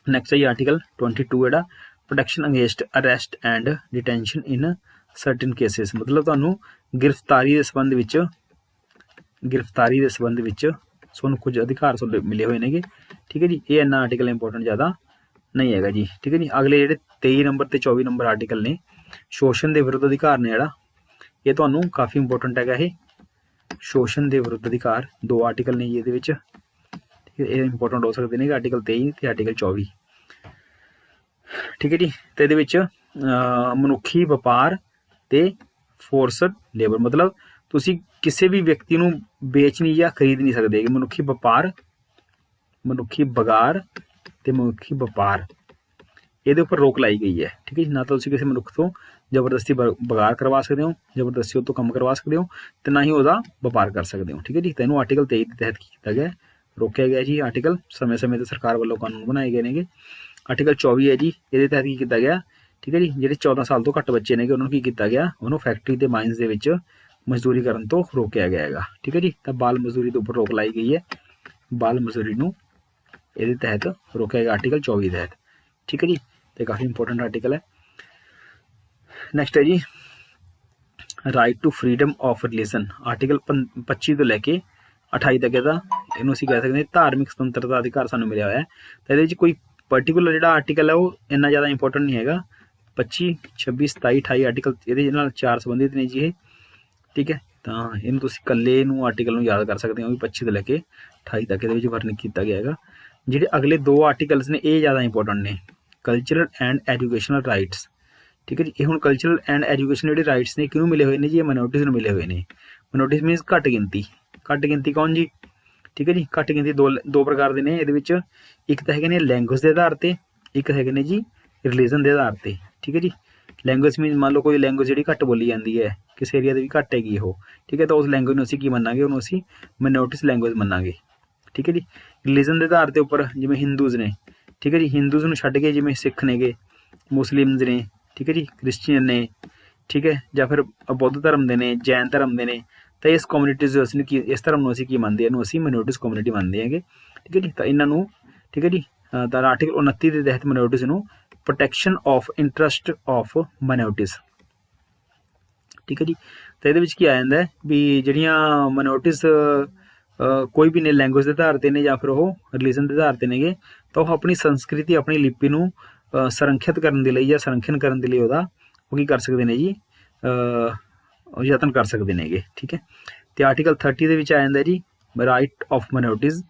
ਨੈਕਸਟ ਹੈ ਜੀ ਆਰਟੀਕਲ 22 ਜਿਹੜਾ protection against arrest and detention in certain cases. ਮਤਲਬ ਤੁਹਾਨੂੰ ਗ੍ਰਿਫਤਾਰੀ ਦੇ ਸੰਬੰਧ ਵਿੱਚ ਤੁਹਾਨੂੰ ਕੁਝ ਅਧਿਕਾਰ ਤੁਹਾਡੇ ਮਿਲੇ ਹੋਏ ਨੇਗੇ, ਠੀਕ ਹੈ ਜੀ। ਇਹ ਇੰਨਾ ਆਰਟੀਕਲ ਇੰਪੋਰਟੈਂਟ ਜ਼ਿਆਦਾ ਨਹੀਂ ਹੈਗਾ ਜੀ, ਠੀਕ ਹੈ ਜੀ। ਅਗਲੇ ਜਿਹੜੇ 23 ਨੰਬਰ ਤੇ 24 ਨੰਬਰ ਆਰਟੀਕਲ ਨੇ, ਸ਼ੋਸ਼ਣ ਦੇ ਵਿਰੁੱਧ ਅਧਿਕਾਰ ਨੇ ਜਿਹੜਾ, ਇਹ ਤੁਹਾਨੂੰ ਕਾਫੀ ਇੰਪੋਰਟੈਂਟ ਹੈਗਾ। ਇਹ ਸ਼ੋਸ਼ਣ ਦੇ ਵਿਰੁੱਧ ਅਧਿਕਾਰ 2 ਆਰਟੀਕਲ ਨੇ ਜੀ ਇਹਦੇ ਵਿੱਚ, ਠੀਕ ਹੈ। ਇਹ ਇੰਪੋਰਟੈਂਟ ਹੋ ਸਕਦੇ ਨੇ ਆਰਟੀਕਲ 23 ਤੇ ਆਰਟੀਕਲ 24, ਠੀਕ ਹੈ ਜੀ। ਤੇ ਇਹਦੇ ਵਿੱਚ ਮਨੁੱਖੀ ਵਪਾਰ ਤੇ ਫੋਰਸਡ ਲੇਬਰ, ਮਤਲਬ ਤੁਸੀਂ ਕਿਸੇ ਵੀ ਵਿਅਕਤੀ ਨੂੰ ਵੇਚ ਨਹੀਂ ਜਾਂ ਖਰੀਦ ਨਹੀਂ ਸਕਦੇ। ਮਨੁੱਖੀ ਵਪਾਰ, ਮਨੁੱਖੀ ਬਗਾਰ ਤੇ ਮਨੁੱਖੀ ਵਪਾਰ, ਇਹਦੇ ਉੱਪਰ ਰੋਕ ਲਾਈ ਗਈ ਹੈ, ਠੀਕ ਹੈ ਜੀ। ਨਾ ਤਾਂ ਤੁਸੀਂ ਕਿਸੇ ਮਨੁੱਖ ਤੋਂ ਜ਼ਬਰਦਸਤੀ ਬਗਾਰ ਕਰਵਾ ਸਕਦੇ ਹੋ, ਜ਼ਬਰਦਸਤੀ ਉਹ ਤੋਂ ਕੰਮ ਕਰਵਾ ਸਕਦੇ ਹੋ, ਤੇ ਨਾ ਹੀ ਉਹਦਾ ਵਪਾਰ ਕਰ ਸਕਦੇ ਹੋ, ਠੀਕ ਹੈ ਜੀ। ਤੈਨੂੰ ਆਰਟੀਕਲ 23 ਦੇ ਤਹਿਤ ਕੀ ਕੀਤਾ ਗਿਆ, ਰੋਕਿਆ ਗਿਆ ਜੀ। ਆਰਟੀਕਲ ਸਮੇਂ-ਸਮੇਂ ਤੇ ਸਰਕਾਰ ਵੱਲੋਂ ਕਾਨੂੰਨ ਬਣਾਏ ਗਏ ਨੇਗੇ। ਆਰਟੀਕਲ 24 ਹੈ ਜੀ, ਇਹਦੇ ਤਹਿਤ ਕੀ ਕੀਤਾ ਗਿਆ, ਠੀਕ ਹੈ ਜੀ। ਜਿਹੜੇ 14 ਸਾਲ ਤੋਂ ਘੱਟ ਬੱਚੇ ਨੇਗੇ ਉਹਨਾਂ ਨੂੰ ਕੀ ਕੀਤਾ ਗਿਆ, ਉਹਨੂੰ ਫੈਕਟਰੀ ਤੇ ਮਾਈਨਸ ਦੇ ਵਿੱਚ ਮਜ਼ਦੂਰੀ ਕਰਨ ਤੋਂ ਰੋਕਿਆ ਗਿਆ ਹੈਗਾ, ਠੀਕ ਹੈ ਜੀ। ਤਾਂ ਬਾਲ ਮਜ਼ਦੂਰੀ ਦੇ ਉੱਪਰ ਰੋਕ ਲਾਈ ਗਈ ਹੈ, ਬਾਲ ਮਜ਼ਦੂਰੀ ਨੂੰ ਇਹਦੇ ਤਹਿਤ ਰੋਕਿਆ ਗਿਆ ਆਰਟੀਕਲ 24 ਦੇ ਤਹਿਤ, ਠੀਕ ਹੈ ਜੀ। ਤੇ ਕਾਫੀ ਇੰਪੋਰਟੈਂਟ ਆਰਟੀਕਲ ਹੈ। ਨੈਕਸਟ ਹੈ ਜੀ right to freedom of religion. Article 25 ਤੋਂ ਲੈ ਕੇ 28 ਤੱਕ ਇਹਦਾ, ਇਹਨੂੰ ਅਸੀਂ ਕਹਿ ਸਕਦੇ ਹਾਂ ਧਾਰਮਿਕ ਸੁਤੰਤਰਤਾ ਦਾ ਅਧਿਕਾਰ ਸਾਨੂੰ ਮਿਲਿਆ ਹੋਇਆ ਹੈ। ਤਾਂ ਇਹਦੇ ਵਿੱਚ ਕੋਈ ਪਰਟੀਕੁਲਰ ਜਿਹੜਾ ਆਰਟੀਕਲ ਹੈ ਉਹ ਇੰਨਾ ਜ਼ਿਆਦਾ ਇੰਪੋਰਟੈਂਟ ਨਹੀਂ ਹੈਗਾ। 25, 26, 27, 28 ਆਰਟੀਕਲ ਇਹਦੇ ਨਾਲ 4 ਸੰਬੰਧਿਤ ਨੇ ਜੀ ਇਹ, ਠੀਕ ਹੈ। ਤਾਂ ਇਹਨੂੰ ਤੁਸੀਂ ਇਕੱਲੇ ਨੂੰ ਆਰਟੀਕਲ ਨੂੰ ਯਾਦ ਕਰ ਸਕਦੇ ਹੋ ਵੀ 25 ਤੋਂ ਲੈ ਕੇ 28 ਤੱਕ ਇਹਦੇ ਵਿੱਚ ਵਰਣਨ ਕੀਤਾ ਗਿਆ ਹੈਗਾ। ਜਿਹੜੇ ਅਗਲੇ 2 ਆਰਟੀਕਲਸ ਨੇ ਇਹ ਜ਼ਿਆਦਾ ਇੰਪੋਰਟੈਂਟ ਨੇ, ਕਲਚਰਲ ਐਂਡ ਐਜੂਕੇਸ਼ਨਲ ਰਾਈਟਸ, ਠੀਕ ਹੈ ਜੀ। ਇਹ ਹੁਣ ਕਲਚਰਲ ਐਂਡ ਐਜੂਕੇਸ਼ਨ ਜਿਹੜੇ ਰਾਈਟਸ ਨੇ ਕਿਹਨੂੰ ਮਿਲੇ ਹੋਏ ਨੇ ਜੀ, ਇਹ ਮਾਈਨੋਰਟੀਜ਼ ਨੂੰ ਮਿਲੇ ਹੋਏ ਨੇ। ਮਾਈਨੋਰਟੀਜ਼ ਮੀਨਸ ਘੱਟ ਗਿਣਤੀ। ਘੱਟ ਗਿਣਤੀ ਕੌਣ ਜੀ, ਠੀਕ ਹੈ ਜੀ। ਘੱਟ ਗਿਣਤੀ ਦੋ ਪ੍ਰਕਾਰ ਦੇ ਨੇ ਇਹਦੇ ਵਿੱਚ, ਇੱਕ ਤਾਂ ਹੈਗੇ ਨੇ ਲੈਂਗੁਏਜ ਦੇ ਆਧਾਰ ਤੇ, ਇੱਕ ਹੈਗੇ ਨੇ ਜੀ ਰਿਲੀਜਨ ਦੇ ਆਧਾਰ ਤੇ, ਠੀਕ ਹੈ ਜੀ। ਲੈਂਗੁਏਜ ਮੀਨਸ ਮੰਨ ਲਓ ਕੋਈ ਲੈਂਗੁਏਜ ਜਿਹੜੀ ਘੱਟ ਬੋਲੀ ਜਾਂਦੀ ਹੈ ਕਿਸੇ ਏਰੀਆ ਦੇ ਵੀ ਘੱਟ ਹੈਗੀ ਉਹ, ਠੀਕ ਹੈ। ਤਾਂ ਉਸ ਲੈਂਗੁਏਜ ਨੂੰ ਅਸੀਂ ਕੀ ਮੰਨਾਂਗੇ, ਉਹਨੂੰ ਅਸੀਂ ਮਾਈਨੋਰਟੀਜ਼ ਲੈਂਗੁਏਜ ਮੰਨਾਂਗੇ, ਠੀਕ ਹੈ ਜੀ। ਰਿਲੀਜਨ ਦੇ ਆਧਾਰ ਦੇ ਉੱਪਰ ਜਿਵੇਂ ਹਿੰਦੂਜ਼ ਨੇ, ਠੀਕ ਹੈ ਜੀ। ਹਿੰਦੂਜ਼ ਨੂੰ ਛੱਡ ਕੇ ਜਿਵੇਂ ਸਿੱਖ ਨੇਗੇ, ਮੁਸਲਿਮਸ ਨੇ, ਠੀਕ ਹੈ ਜੀ, ਕ੍ਰਿਸਚੀਅਨ ਨੇ, ਠੀਕ ਹੈ, ਜਾਂ ਫਿਰ ਬੁੱਧ ਧਰਮ ਦੇ ਨੇ, ਜੈਨ ਧਰਮ ਦੇ ਨੇ। ਤਾਂ ਇਸ ਕਮਿਊਨਿਟੀਜ਼ ਅਸੀਂ ਕੀ, ਇਸ ਧਰਮ ਨੂੰ ਅਸੀਂ ਕੀ ਮੰਨਦੇ ਹਾਂ, ਇਹਨੂੰ ਅਸੀਂ ਮਾਈਨੋਰਟੀਜ਼ ਕਮਿਊਨਿਟੀ ਮੰਨਦੇ ਹੈਗੇ, ਠੀਕ ਹੈ ਜੀ। ਤਾਂ ਇਹਨਾਂ ਨੂੰ, ਠੀਕ ਹੈ ਜੀ, ਤਾਂ ਆਰਟੀਕਲ 29 ਦੇ ਤਹਿਤ ਮਾਈਨੋਰਟੀਜ਼ ਨੂੰ protection of interest of minorities, ਠੀਕ ਹੈ ਜੀ। ਤਾਂ ਇਹਦੇ ਵਿੱਚ ਕੀ ਆ ਜਾਂਦਾ ਵੀ ਜਿਹੜੀਆਂ ਮਾਈਨੋਰਟੀਜ਼ ਕੋਈ ਵੀ ਨੇ ਲੈਂਗੁਏਜ ਦੇ ਆਧਾਰ ਤੇ ਨੇ ਜਾਂ ਫਿਰ ਉਹ ਰਿਲੀਜਨ ਦੇ ਆਧਾਰ ਤੇ ਨੇਗੇ, ਤਾਂ ਉਹ ਆਪਣੀ ਸੰਸਕ੍ਰਿਤੀ, ਆਪਣੀ ਲਿਪੀ ਨੂੰ ਸੰਰੱਖਿਅਤ ਕਰਨ ਦੇ ਲਈ ਜਾਂ ਸੰਰਖਣ ਕਰਨ ਦੇ ਲਈ ਉਹਦਾ ਉਹ ਕੀ ਕਰ ਸਕਦੇ ਨੇ ਜੀ, ਯਤਨ ਕਰ ਸਕਦੇ ਨੇਗੇ। ਠੀਕ ਹੈ, ਤੇ ਆਰਟੀਕਲ 30 ਦੇ ਵਿੱਚ ਆ ਜਾਂਦਾ ਜੀ right of minorities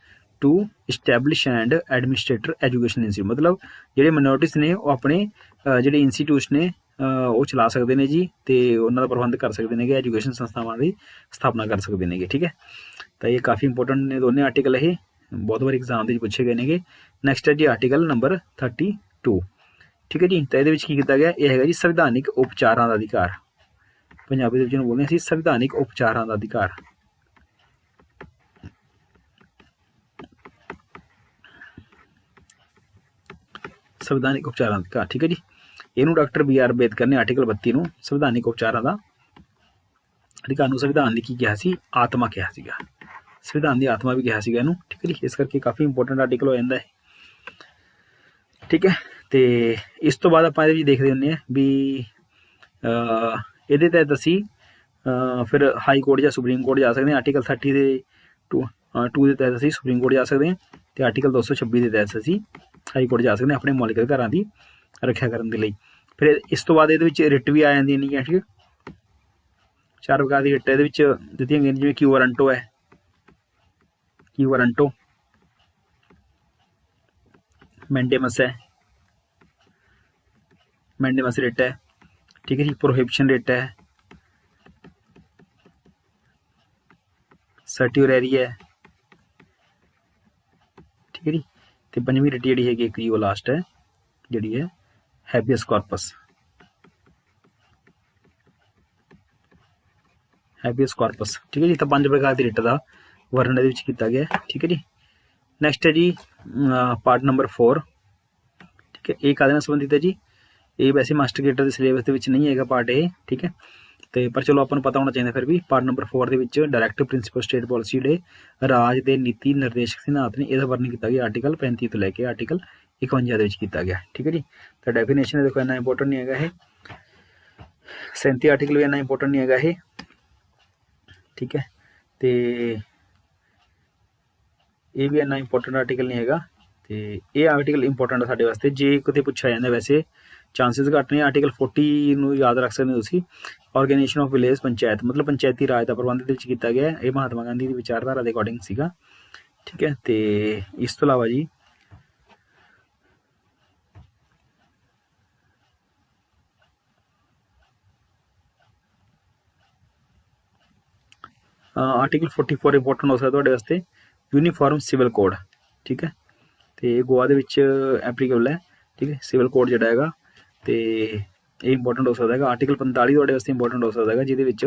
to establish and administrator education institute, ਮਤਲਬ ਜਿਹੜੇ ਮਾਈਨੋਰਟੀਜ਼ ਨੇ ਉਹ ਆਪਣੇ ਜਿਹੜੇ ਇੰਸਟੀਟਿਊਟਸ ਨੇ ਉਹ ਚਲਾ ਸਕਦੇ ਨੇ ਜੀ, ਤੇ ਉਹਨਾਂ ਦਾ ਪ੍ਰਬੰਧ ਕਰ ਸਕਦੇ ਨੇਗੇ, ਐਜੂਕੇਸ਼ਨ ਸੰਸਥਾਵਾਂ ਦੀ ਸਥਾਪਨਾ ਕਰ ਸਕਦੇ ਨੇਗੇ। ਠੀਕ ਹੈ, ਤਾਂ ਇਹ ਕਾਫੀ ਇੰਪੋਰਟੈਂਟ ਨੇ ਦੋਨੇ ਆਰਟੀਕਲ, ਇਹ ਬਹੁਤ ਵਾਰੀ ਐਗਜ਼ਾਮ ਦੇ ਵਿੱਚ ਪੁੱਛੇ ਗਏ ਨੇਗੇ। ਨੈਕਸਟ ਹੈ ਜੀ ਆਰਟੀਕਲ ਨੰਬਰ 32। ਠੀਕ ਹੈ ਜੀ, ਤਾਂ ਇਹਦੇ ਵਿੱਚ ਕੀ ਕੀਤਾ ਗਿਆ, ਇਹ ਹੈਗਾ ਜੀ ਸੰਵਿਧਾਨਿਕ ਉਪਚਾਰਾਂ ਦਾ ਅਧਿਕਾਰ। ਪੰਜਾਬੀ ਦੇ ਵਿੱਚ ਨੂੰ ਬੋਲਦੇ ਅਸੀਂ ਸੰਵਿਧਾਨਿਕ ਉਪਚਾਰਾਂ ਦਾ ਅਧਿਕਾਰ। ਸੰਵਿਧਾਨਿਕ ਉਪਚਾਰਾਂ ਦਾ ਅਧਿਕਾਰ। ਠੀਕ ਹੈ ਜੀ, ਇਹਨੂੰ ਡਾਕਟਰ BR ਅੰਬੇਦਕਰ ਨੇ ਆਰਟੀਕਲ 32 ਨੂੰ ਸੰਵਿਧਾਨਿਕ ਉਪਚਾਰਾਂ ਦਾ ਅਧਿਕਾਰ ਨੂੰ ਸੰਵਿਧਾਨ ਦੀ ਕੀ ਕਿਹਾ ਸੀ, ਆਤਮਾ ਕਿਹਾ ਸੀਗਾ, ਸੰਵਿਧਾਨ ਦੀ ਆਤਮਾ ਵੀ ਕਿਹਾ ਸੀਗਾ ਇਹਨੂੰ। ਠੀਕ ਹੈ ਜੀ, ਇਸ ਕਰਕੇ ਕਾਫੀ ਇੰਪੋਰਟੈਂਟ ਆਰਟੀਕਲ ਹੋ ਜਾਂਦਾ ਹੈ। ਠੀਕ ਹੈ, ਤੇ ਇਸ ਤੋਂ ਬਾਅਦ ਆਪਾਂ ਇਹਦੇ ਵਿੱਚ ਦੇਖਦੇ ਹੁੰਦੇ ਹਾਂ ਵੀ ਇਹਦੇ ਤਹਿਤ ਅਸੀਂ ਫਿਰ ਹਾਈ ਕੋਰਟ ਜਾਂ ਸੁਪਰੀਮ ਕੋਰਟ ਜਾ ਸਕਦੇ ਹਾਂ। ਆਰਟੀਕਲ 30 ਦੇ 2 ਦੇ ਤਹਿਤ ਅਸੀਂ ਸੁਪਰੀਮ ਕੋਰਟ ਜਾ ਸਕਦੇ ਹਾਂ, ਤੇ ਆਰਟੀਕਲ 226 ਦੇ ਤਹਿਤ ਅਸੀਂ ਹਾਈ ਕੋਰਟ ਜਾ ਸਕਦੇ ਹਾਂ ਆਪਣੇ ਮੌਲਿਕ ਅਧਿਕਾਰਾਂ ਦੀ ਰੱਖਿਆ ਕਰਨ ਦੇ ਲਈ। ਫਿਰ ਇਸ ਤੋਂ ਬਾਅਦ ਇਹਦੇ ਵਿੱਚ ਰਿਟ ਵੀ ਆ ਜਾਂਦੀਆਂ ਨੇ। ਠੀਕ, 4 ਪ੍ਰਕਾਰ ਦੀ ਰਿਟ ਇਹਦੇ ਵਿੱਚ ਦਿੱਤੀਆਂ ਗਈਆਂ, ਜਿਵੇਂ ਕਿਊ ਵਾਰੰਟੋ ਹੈ, ਕਿਊ ਵਾਰੰਟੋ, ਮੈਂਡੇਮਸ ਹੈ, ਮੈਂਡੇਮਸ ਰਿਟ ਹੈ। ਠੀਕ ਹੈ ਜੀ, ਪ੍ਰੋਹਿਬਿਸ਼ਨ ਰਿਟ ਹੈ, ਸਰਟਿਊਰੈਰੀ ਹੈ। ਠੀਕ ਹੈ ਜੀ, ਤੇ ਪੰਜਵੀਂ ਰਿਟ ਜਿਹੜੀ ਹੈਗੀ ਇੱਕ ਉਹ ਲਾਸਟ ਹੈ, ਜਿਹੜੀ ਹੈ ਹੈਬੀਅਸ ਕਾਰਪਸ। Habeas corpus. ਠੀਕ ਹੈ ਜੀ, ਤਾਂ 5 ਪ੍ਰਕਾਰ ਦੀ ਰਿਟ ਦਾ ਵਰਣਨ ਇਹਦੇ ਵਿੱਚ ਕੀਤਾ ਗਿਆ। ਠੀਕ ਹੈ ਜੀ, ਨੈਕਸਟ ਹੈ ਜੀ ਪਾਰਟ ਨੰਬਰ 4। ਠੀਕ ਹੈ, ਇਹ ਕਾਹਦੇ ਨਾਲ ਸੰਬੰਧਿਤ ਹੈ ਜੀ, ਇਹ ਵੈਸੇ ਮਾਸਟਰ ਗ੍ਰੇਡਰ ਦੇ ਸਿਲੇਬਸ ਦੇ ਵਿੱਚ ਨਹੀਂ ਹੈਗਾ ਪਾਰਟ ਇਹ। ਠੀਕ ਹੈ, ਤੇ ਪਰ ਚਲੋ ਆਪਾਂ ਨੂੰ ਪਤਾ ਹੋਣਾ ਚਾਹੀਦਾ ਫਿਰ ਵੀ। ਪਾਰਟ ਨੰਬਰ 4 ਦੇ ਵਿੱਚ ਡਾਇਰੈਕਟਿਵ ਪ੍ਰਿੰਸੀਪਲ ਸਟੇਟ ਪਾਲਿਸੀ ਜਿਹੜੇ ਰਾਜ ਦੇ ਨੀਤੀ ਨਿਰਦੇਸ਼ਕ ਸਿਧਾਂਤ ਨੇ, ਇਹਦਾ ਵਰਣਨ ਕੀਤਾ ਗਿਆ ਆਰਟੀਕਲ 35 ਤੋਂ ਲੈ ਕੇ ਆਰਟੀਕਲ 51 ਦੇ ਵਿੱਚ ਕੀਤਾ ਗਿਆ। ਠੀਕ ਹੈ ਜੀ, ਤਾਂ ਡੈਫੀਨੇਸ਼ਨ ਦੇਖੋ ਇੰਨਾ ਇੰਪੋਰਟੈਂਟ ਨਹੀਂ ਹੈਗਾ ਇਹ। 37 ਆਰਟੀਕਲ ਵੀ ਇੰਨਾ ਇੰਪੋਰਟੈਂਟ ਨਹੀਂ ਹੈਗਾ ਇਹ। ਠੀਕ ਹੈ, ਤੇ ਇਹ ਵੀ ਇੰਨਾ ਇੰਪੋਰਟੈਂਟ ਆਰਟੀਕਲ ਨਹੀਂ ਹੈਗਾ, ਤੇ ਇਹ ਆਰਟੀਕਲ ਇੰਪੋਰਟੈਂਟ ਸਾਡੇ ਵਾਸਤੇ ਜੇ ਕਿਤੇ ਪੁੱਛਿਆ ਜਾਂਦਾ, ਵੈਸੇ ਚਾਂਸਿਸ ਘੱਟ ਨੇ। ਆਰਟੀਕਲ 40 ਨੂੰ ਯਾਦ ਰੱਖ ਸਕਦੇ ਹੋ ਤੁਸੀਂ, ਆਰਗੇਨਾਈਜੇਸ਼ਨ ਆਫ ਵਿਲੇਜ ਪੰਚਾਇਤ, ਮਤਲਬ ਪੰਚਾਇਤੀ ਰਾਜ ਦਾ ਪ੍ਰਬੰਧ ਦੇ ਵਿੱਚ ਕੀਤਾ ਗਿਆ। ਇਹ ਮਹਾਤਮਾ ਗਾਂਧੀ ਦੀ ਵਿਚਾਰਧਾਰਾ ਦੇ ਅਕੋਰਡਿੰਗ ਸੀਗਾ। ਠੀਕ ਹੈ, ਤੇ ਇਸ ਤੋਂ ਇਲਾਵਾ ਜੀ ਆਰਟੀਕਲ 44 ਇੰਪੋਰਟੈਂਟ ਹੋ ਸਕਦਾ ਤੁਹਾਡੇ ਵਾਸਤੇ, ਯੂਨੀਫਾਰਮ ਸਿਵਲ ਕੋਡ। ਠੀਕ ਹੈ, ਤੇ ਗੋਆ ਦੇ ਵਿੱਚ ਐਪਲੀਕੇਬਲ ਹੈ। ਠੀਕ ਹੈ, ਸਿਵਲ ਕੋਡ ਜਿਹੜਾ ਹੈਗਾ, ਤੇ ਇਹ ਇੰਪੋਰਟੈਂਟ ਹੋ ਸਕਦਾ ਹੈਗਾ। ਆਰਟੀਕਲ 45 ਤੁਹਾਡੇ ਵਾਸਤੇ ਇੰਪੋਰਟੈਂਟ ਹੋ ਸਕਦਾ ਹੈਗਾ, ਜਿਹਦੇ ਵਿੱਚ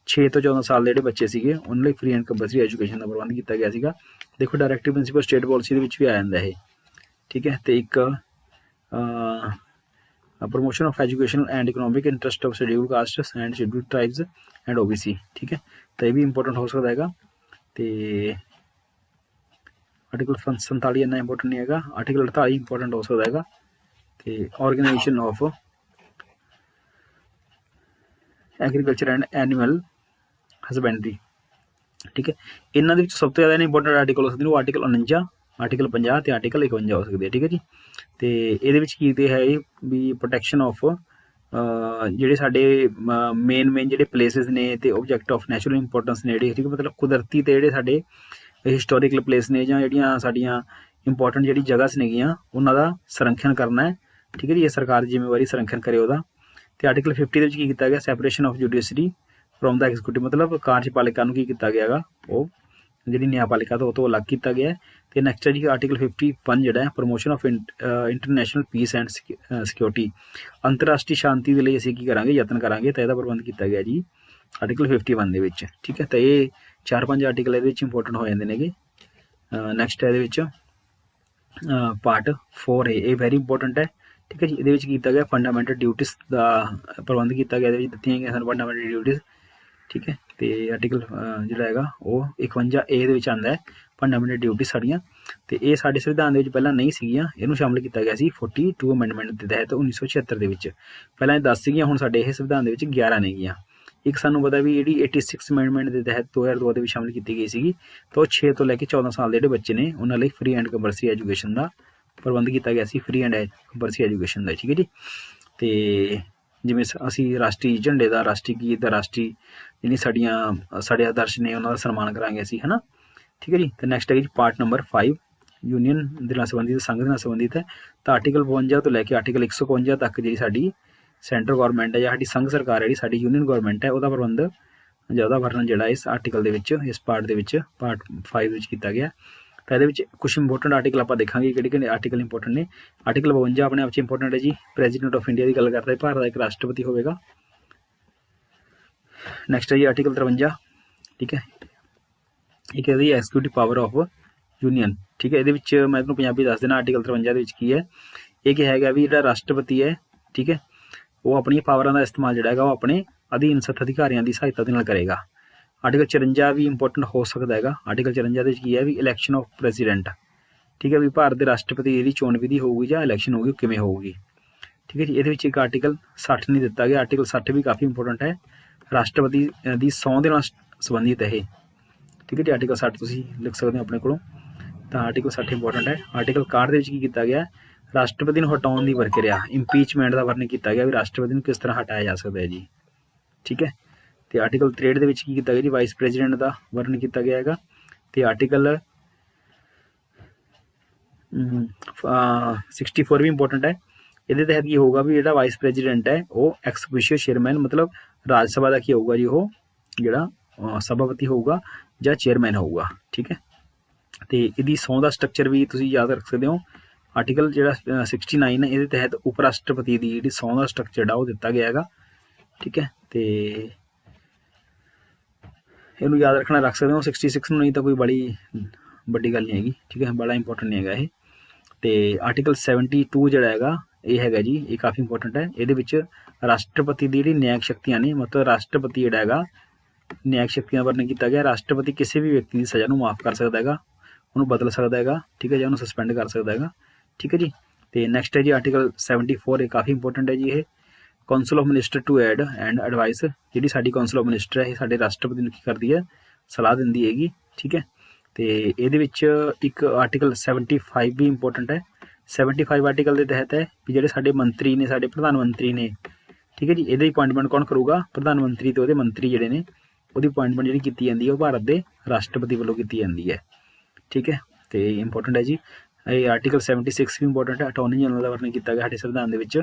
6 ਤੋਂ 14 ਸਾਲ ਦੇ ਜਿਹੜੇ ਬੱਚੇ ਸੀਗੇ ਉਹਨਾਂ ਲਈ ਫ੍ਰੀ ਐਂਡ ਕੰਪਲਸਰੀ ਐਜੂਕੇਸ਼ਨ ਦਾ ਪ੍ਰਬੰਧ ਕੀਤਾ ਗਿਆ ਸੀਗਾ। ਦੇਖੋ ਡਾਇਰੈਕਟਿਵ ਪ੍ਰਿੰਸੀਪਲ ਸਟੇਟ ਪਾਲਿਸੀ ਦੇ ਵਿੱਚ ਵੀ ਆ ਜਾਂਦਾ ਇਹ। ਠੀਕ ਹੈ, ਤੇ ਇੱਕ promotion of education and economic interest of scheduled castes and scheduled tribes and OBC। ਠੀਕ ਹੈ, ਤਾਂ ਇਹ ਵੀ ਇੰਪੋਰਟੈਂਟ ਹੋ ਸਕਦਾ ਹੈਗਾ। ਤੇ ਆਰਟੀਕਲ 47 ਇੰਨਾ ਇੰਪੋਰਟੈਂਟ ਨਹੀਂ ਹੈਗਾ। ਆਰਟੀਕਲ 48 ਇੰਪੋਰਟੈਂਟ ਹੋ ਸਕਦਾ ਹੈਗਾ, ਤੇ organisation of agriculture and animal husbandry. ਠੀਕ ਹੈ, ਇਹਨਾਂ ਦੇ ਵਿੱਚ ਸਭ ਤੋਂ ਜ਼ਿਆਦਾ ਇੰਪੋਰਟੈਂਟ ਆਰਟੀਕਲ ਹੋ ਸਕਦੇ ਨੇ ਉਹ ਆਰਟੀਕਲ 49, ਆਰਟੀਕਲ 50 ਤੇ ਆਰਟੀਕਲ 51 ਹੋ ਸਕਦੇ ਆ। ਠੀਕ ਹੈ ਜੀ, ਤੇ ਇਹਦੇ ਵਿੱਚ ਕੀ ਤੇ ਹੈ ਵੀ ਪ੍ਰੋਟੈਕਸ਼ਨ ਆਫ ਜਿਹੜੇ ਸਾਡੇ ਮੇਨ ਜਿਹੜੇ ਪਲੇਸਿਸ ਨੇ ਤੇ ਆਬਜੈਕਟ ਆਫ ਨੈਚੁਰਲ ਇੰਪੋਰਟੈਂਸ ਨੇ ਜਿਹੜੇ, ਠੀਕ ਹੈ, ਮਤਲਬ ਕੁਦਰਤੀ ਤੇ ਜਿਹੜੇ ਸਾਡੇ ਹਿਸਟੋਰੀਕਲ ਪਲੇਸ ਨੇ ਜਾਂ ਜਿਹੜੀਆਂ ਸਾਡੀਆਂ ਇੰਪੋਰਟੈਂਟ ਜਿਹੜੀ ਜਗ੍ਹਾ ਨੇਗੀਆਂ ਉਹਨਾਂ ਦਾ ਸੰਰਖਣ ਕਰਨਾ ਹੈ। ਠੀਕ ਹੈ ਜੀ, ਇਹ ਸਰਕਾਰ ਦੀ ਜ਼ਿੰਮੇਵਾਰੀ ਸੰਰਖਣ ਕਰੇ ਉਹਦਾ। ਤੇ ਆਰਟੀਕਲ 50 ਦੇ ਵਿੱਚ ਕੀ ਕੀਤਾ ਗਿਆ, separation of judiciary from the executive, ਮਤਲਬ ਕਾਰਜਪਾਲਿਕਾ ਨੂੰ ਕੀ ਕੀਤਾ ਗਿਆ ਹੈਗਾ, ਉਹ ਜਿਹੜੀ ਨਿਆਂਪਾਲਿਕਾ ਤੋਂ ਅਲੱਗ ਕੀਤਾ ਗਿਆ ਹੈ। ਤੇ ਨੈਕਸਟ ਹੈ ਜੀ ਆਰਟੀਕਲ 51 ਜਿਹੜਾ ਹੈ promotion of international piece and security, ਅੰਤਰਰਾਸ਼ਟਰੀ ਸ਼ਾਂਤੀ ਦੇ ਲਈ ਅਸੀਂ ਕੀ ਕਰਾਂਗੇ, ਯਤਨ ਕਰਾਂਗੇ, ਤਾਂ ਇਹਦਾ ਪ੍ਰਬੰਧ ਕੀਤਾ ਗਿਆ ਜੀ ਆਰਟੀਕਲ 51 ਦੇ ਵਿੱਚ। ਠੀਕ ਹੈ, ਤਾਂ ਇਹ 4-5 ਆਰਟੀਕਲ ਇਹਦੇ ਵਿੱਚ ਇੰਪੋਰਟੈਂਟ ਹੋ ਜਾਂਦੇ ਨੇਗੇ। ਨੈਕਸਟ ਹੈ ਇਹਦੇ ਵਿੱਚ ਪਾਰਟ 4A, ਇਹ ਵੈਰੀ ਇੰਪੋਰਟੈਂਟ ਹੈ। ਠੀਕ ਹੈ ਜੀ, ਇਹਦੇ ਵਿੱਚ ਕੀਤਾ ਗਿਆ ਫੰਡਾਮੈਂਟਲ ਡਿਊਟੀਜ਼ ਦਾ ਪ੍ਰਬੰਧ ਕੀਤਾ ਗਿਆ। ਇਹਦੇ ਵਿੱਚ ਦਿੱਤੀਆਂ ਗਈਆਂ ਸਾਨੂੰ ਫੰਡਾਮੈਂਟਲ ਡਿਊਟੀਜ਼। ਠੀਕ ਹੈ, ਤੇ ਆਰਟੀਕਲ ਜਿਹੜਾ ਹੈਗਾ ਉਹ 51A ਦੇ ਵਿੱਚ ਆਉਂਦਾ ਹੈ, ਫੰਡਾਮੈਂਟਲ ਡਿਊਟੀਜ਼ ਸਾਡੀਆਂ। ਤੇ ਇਹ ਸਾਡੇ ਸੰਵਿਧਾਨ ਦੇ ਵਿੱਚ ਪਹਿਲਾਂ ਨਹੀਂ ਸੀਗੀਆਂ, ਇਹਨੂੰ ਸ਼ਾਮਿਲ ਕੀਤਾ ਗਿਆ ਸੀ 42 ਅਮੈਂਡਮੈਂਟ ਦੇ ਤਹਿਤ 1976 ਦੇ ਵਿੱਚ। ਪਹਿਲਾਂ ਇਹ 10 ਸੀਗੀਆਂ, ਹੁਣ ਸਾਡੇ ਇਹ ਸੰਵਿਧਾਨ ਦੇ ਵਿੱਚ 11 ਨੇਗੀਆਂ। ਇੱਕ ਸਾਨੂੰ ਪਤਾ ਵੀ ਜਿਹੜੀ 86 ਅਮੈਂਡਮੈਂਟ ਦੇ ਤਹਿਤ 2002 ਦੇ ਵਿੱਚ ਸ਼ਾਮਿਲ ਕੀਤੀ ਗਈ ਸੀਗੀ, ਤਾਂ ਉਹ 6 ਤੋਂ ਲੈ ਕੇ 14 ਸਾਲ ਦੇ ਜਿਹੜੇ ਬੱਚੇ ਨੇ ਉਹਨਾਂ ਲਈ ਫ੍ਰੀ ਐਂਡ ਕੰਪਲਸਰੀ ਐਜੂਕੇਸ਼ਨ ਦਾ ਪ੍ਰਬੰਧ ਕੀਤਾ ਗਿਆ ਸੀ, ਫ੍ਰੀ ਐਂਡ ਕੰਪਲਸਰੀ ਐਜੂਕੇਸ਼ਨ ਦਾ। ਠੀਕ ਹੈ ਜੀ, ਤੇ ਜਿਵੇਂ ਅਸੀਂ ਰਾਸ਼ਟਰੀ ਝੰਡੇ ਦਾ, ਰਾਸ਼ਟਰੀ ਗੀਤ ਦਾ, ਰਾਸ਼ਟਰੀ ਜਿਹੜੀਆਂ ਸਾਡੇ ਆਦਰਸ਼ ਨੇ ਉਹਨਾਂ ਦਾ ਸਨਮਾਨ ਕਰਾਂਗੇ ਅਸੀਂ, ਹੈ ਨਾ। ਠੀਕ ਹੈ ਜੀ। ਤੇ ਨੈਕਸਟ ਹੈ ਜੀ ਪਾਰਟ ਨੰਬਰ 5 ਯੂਨੀਅਨ ਦੇ ਨਾਲ ਸੰਬੰਧਿਤ, ਸੰਘ ਦੇ ਨਾਲ ਸੰਬੰਧਿਤ ਹੈ। ਤਾਂ ਆਰਟੀਕਲ 52 ਤੋਂ ਲੈ ਕੇ ਆਰਟੀਕਲ 152 ਤੱਕ ਜਿਹੜੀ ਸਾਡੀ ਸੈਂਟਰ ਗੌਰਮੈਂਟ ਹੈ ਜਾਂ ਸਾਡੀ ਸੰਘ ਸਰਕਾਰ ਹੈ, ਜਿਹੜੀ ਸਾਡੀ ਯੂਨੀਅਨ ਗੌਰਮੈਂਟ ਹੈ, ਉਹਦਾ ਪ੍ਰਬੰਧ ਜਾਂ ਉਹਦਾ ਵਰਣਨ ਜਿਹੜਾ ਇਸ ਆਰਟੀਕਲ ਦੇ ਵਿੱਚ, ਇਸ ਪਾਰਟ ਦੇ ਵਿੱਚ, ਪਾਰਟ 5 ਵਿੱਚ ਕੀਤਾ ਗਿਆ। ਤਾਂ ਇਹਦੇ ਵਿੱਚ ਕੁਝ ਇੰਪੋਰਟੈਂਟ ਆਰਟੀਕਲ ਆਪਾਂ ਦੇਖਾਂਗੇ, ਕਿਹੜੇ ਕਿਹੜੇ ਆਰਟੀਕਲ ਇੰਪੋਰਟੈਂਟ ਨੇ। ਆਰਟੀਕਲ 52 ਆਪਣੇ ਆਪ 'ਚ ਇੰਪੋਰਟੈਂਟ ਹੈ ਜੀ। ਪ੍ਰੈਜ਼ੀਡੈਂਟ ਆਫ ਇੰਡੀਆ ਦੀ ਗੱਲ ਕਰਦਾ ਹੈ, ਭਾਰਤ ਦਾ ਇੱਕ ਰਾਸ਼ਟਰਪਤੀ ਹੋਵੇਗਾ। ਨੈਕਸਟ ਹੈ ਜੀ ਆਰਟੀਕਲ 53। ਠੀਕ ਹੈ, ਇੱਕ ਇਹਦੀ ਐਗਜ਼ੀਕਿਊਟਿਵ ਪਾਵਰ ਆਫ ਯੂਨੀਅਨ। ਠੀਕ ਹੈ, ਇਹਦੇ ਵਿੱਚ ਮੈਂ ਤੁਹਾਨੂੰ ਪੰਜਾਬੀ ਦੱਸ ਦੇਣਾ ਆਰਟੀਕਲ 53 ਦੇ ਵਿੱਚ ਕੀ ਹੈ। ਇਹ ਕੀ ਹੈਗਾ ਵੀ ਜਿਹੜਾ ਰਾਸ਼ਟਰਪਤੀ ਹੈ, ਠੀਕ ਹੈ, ਉਹ ਆਪਣੀਆਂ ਪਾਵਰਾਂ ਦਾ ਇਸਤੇਮਾਲ ਜਿਹੜਾ ਹੈਗਾ ਉਹ ਆਪਣੇ ਅਧੀਨਸਥ ਅਧਿਕਾਰੀਆਂ ਦੀ ਸਹਾਇਤਾ ਦੇ ਨਾਲ ਕਰੇਗਾ। ਆਰਟੀਕਲ 54 ਵੀ ਇੰਪੋਰਟੈਂਟ ਹੋ ਸਕਦਾ ਹੈਗਾ। ਆਰਟੀਕਲ 54 ਦੇ ਵਿੱਚ ਕੀ ਹੈ ਵੀ ਇਲੈਕਸ਼ਨ ਆਫ ਪ੍ਰੈਜ਼ੀਡੈਂਟ। ਠੀਕ ਹੈ, ਵੀ ਭਾਰਤ ਦੇ ਰਾਸ਼ਟਰਪਤੀ ਦੀ ਚੋਣ ਵਿਧੀ ਹੋਊਗੀ ਜਾਂ ਇਲੈਕਸ਼ਨ ਹੋਊਗੀ, ਉਹ ਕਿਵੇਂ ਹੋਊਗੀ। ਠੀਕ ਹੈ ਜੀ। ਇਹਦੇ ਵਿੱਚ ਇੱਕ ਆਰਟੀਕਲ 60 ਨਹੀਂ ਦਿੱਤਾ ਗਿਆ। ਆਰਟੀਕਲ 60 ਵੀ ਕਾਫੀ ਇੰਪੋਰਟੈਂਟ ਹੈ, ਰਾਸ਼ਟਰਪਤੀ ਦੀ ਸਹੁੰ ਦੇ ਨਾਲ ਸੰਬੰਧਿਤ ਹੈ ਇਹ। ਠੀਕ ਹੈ ਜੀ। ਆਰਟੀਕਲ 60 ਤੁਸੀਂ ਲਿਖ ਸਕਦੇ ਹੋ ਆਪਣੇ ਕੋਲੋਂ। ਤਾਂ ਆਰਟੀਕਲ 60 ਇੰਪੋਰਟੈਂਟ ਹੈ। ਆਰਟੀਕਲ 61 ਦੇ ਵਿੱਚ ਕੀ ਕੀਤਾ ਗਿਆ, ਰਾਸ਼ਟਰਪਤੀ ਨੂੰ ਹਟਾਉਣ ਦੀ ਪ੍ਰਕਿਰਿਆ, ਇੰਪੀਚਮੈਂਟ ਦਾ ਵਰਣਨ ਕੀਤਾ ਗਿਆ ਵੀ ਰਾਸ਼ਟਰਪਤੀ ਨੂੰ ਕਿਸ ਤਰ੍ਹਾਂ ਹਟਾਇਆ ਜਾ ਸਕਦਾ ਹੈ ਜੀ। ਠੀਕ ਹੈ। ਤੇ ਆਰਟੀਕਲ 63 ਦੇ ਵਿੱਚ ਕੀ ਕੀਤਾ ਗਿਆ ਜੀ, ਵਾਈਸ ਪ੍ਰੈਜ਼ੀਡੈਂਟ ਦਾ ਵਰਣਨ ਕੀਤਾ ਗਿਆ ਹੈਗਾ। ਤੇ ਆਰਟੀਕਲ 64 ਵੀ ਇੰਪੋਰਟੈਂਟ ਹੈ। ਇਹਦੇ ਤਹਿਤ ਕੀ ਹੋਊਗਾ ਵੀ ਜਿਹੜਾ ਵਾਈਸ ਪ੍ਰੈਜ਼ੀਡੈਂਟ ਹੈ ਉਹ ਐਕਸ ਅਫੀਸ਼ੀਓ ਚੇਅਰਮੈਨ, ਮਤਲਬ ਰਾਜ ਸਭਾ ਦਾ ਕੀ ਹੋਊਗਾ ਜੀ, ਉਹ ਜਿਹੜਾ ਸਭਾਪਤੀ ਹੋਊਗਾ ਜਾਂ ਚੇਅਰਮੈਨ ਹੋਊਗਾ। ਠੀਕ ਹੈ। ਤੇ ਇਹਦੀ ਸਹੁੰ ਦਾ ਸਟਰਕਚਰ ਵੀ ਤੁਸੀਂ ਯਾਦ ਰੱਖ ਸਕਦੇ ਹੋ। ਆਰਟੀਕਲ ਜਿਹੜਾ 69 ਹੈ, ਇਹਦੇ ਤਹਿਤ ਉਪ ਰਾਸ਼ਟਰਪਤੀ ਦੀ ਜਿਹੜੀ ਸਹੁੰ ਦਾ ਸਟਰਕਚਰ ਜਿਹੜਾ ਉਹ ਦਿੱਤਾ ਗਿਆ ਹੈਗਾ। ਠੀਕ ਹੈ। ਤੇ ਇਹਨੂੰ ਯਾਦ ਰੱਖਣਾ ਰੱਖ ਸਕਦੇ ਹੋ 66 ਨੂੰ, ਨਹੀਂ ਤਾਂ ਕੋਈ ਬੜੀ ਵੱਡੀ ਗੱਲ ਨਹੀਂ ਹੈਗੀ। ਠੀਕ ਹੈ, ਬੜਾ ਇੰਪੋਰਟੈਂਟ ਨਹੀਂ ਹੈਗਾ ਇਹ। ਤੇ ਆਰਟੀਕਲ 72 ਜਿਹੜਾ ਹੈਗਾ ਇਹ ਹੈਗਾ ਜੀ, ਇਹ ਕਾਫੀ ਇੰਪੋਰਟੈਂਟ ਹੈ। ਇਹਦੇ ਵਿੱਚ ਰਾਸ਼ਟਰਪਤੀ ਦੀ ਜਿਹੜੀ ਨਿਆਇਕ ਸ਼ਕਤੀਆਂ ਨੇ, ਮਤਲਬ ਰਾਸ਼ਟਰਪਤੀ ਜਿਹੜਾ ਹੈਗਾ ਨਿਆਇਕ ਸ਼ਕਤੀਆਂ ਦਾ ਵਰਣਨ ਕੀਤਾ ਗਿਆ। ਰਾਸ਼ਟਰਪਤੀ ਕਿਸੇ ਵੀ ਵਿਅਕਤੀ ਦੀ ਸਜ਼ਾ ਨੂੰ ਮਾਫ ਕਰ ਸਕਦਾ ਹੈਗਾ, ਉਹਨੂੰ ਬਦਲ ਸਕਦਾ ਹੈਗਾ। ਠੀਕ ਹੈ, ਜਾਂ ਉਹਨੂੰ ਸਸਪੈਂਡ ਕਰ ਸਕਦਾ ਹੈਗਾ। ਠੀਕ ਹੈ ਜੀ। ਤੇ ਨੈਕਸਟ ਹੈ ਜੀ ਆਰਟੀਕਲ 74, ਇਹ ਕਾਫੀ ਇੰਪੋਰਟੈਂਟ ਹੈ ਜੀ। ਇਹ council of minister to aid and advise, ਜਿਹੜੀ ਸਾਡੀ ਕਾਉਂਸਲ ਆਫ ਮਿਨਿਸਟਰ ਹੈ ਇਹ ਸਾਡੇ ਰਾਸ਼ਟਰਪਤੀ ਨੂੰ ਕੀ ਕਰਦੀ ਹੈ, ਸਲਾਹ ਦਿੰਦੀ ਹੈਗੀ। ਠੀਕ ਹੈ। ਤੇ ਇਹਦੇ ਵਿੱਚ ਇੱਕ ਆਰਟੀਕਲ 75 ਵੀ ਇੰਪੋਰਟੈਂਟ ਹੈ। 75 ਆਰਟੀਕਲ ਦੇ ਤਹਿਤ ਹੈ ਵੀ ਜਿਹੜੇ ਸਾਡੇ ਮੰਤਰੀ ਨੇ, ਸਾਡੇ ਪ੍ਰਧਾਨ ਮੰਤਰੀ ਨੇ, ਠੀਕ ਹੈ ਜੀ, ਇਹਦੀ ਅਪੁਆਇੰਟਮੈਂਟ ਕੌਣ ਕਰੂਗਾ, ਪ੍ਰਧਾਨ ਮੰਤਰੀ ਤੇ ਉਹਦੇ ਮੰਤਰੀ ਜਿਹੜੇ ਨੇ, ਉਹਦੀ ਅਪੁਆਇੰਟਮੈਂਟ ਜਿਹੜੀ ਕੀਤੀ ਜਾਂਦੀ ਹੈ ਉਹ ਭਾਰਤ ਦੇ ਰਾਸ਼ਟਰਪਤੀ ਵੱਲੋਂ ਕੀਤੀ ਜਾਂਦੀ ਹੈ। ਠੀਕ ਹੈ। ਤੇ ਇੰਪੋਰਟੈਂਟ ਹੈ ਜੀ। ਇਹ ਆਰਟੀਕਲ 76 ਵੀ ਇੰਪੋਰਟੈਂਟ ਹੈ। ਅਟਾਰਨੀ ਜਨਰਲ ਦਾ ਵਰਣਨ ਕੀਤਾ ਗਿਆ ਸਾਡੇ ਸੰਵਿਧਾਨ ਦੇ ਵਿੱਚ,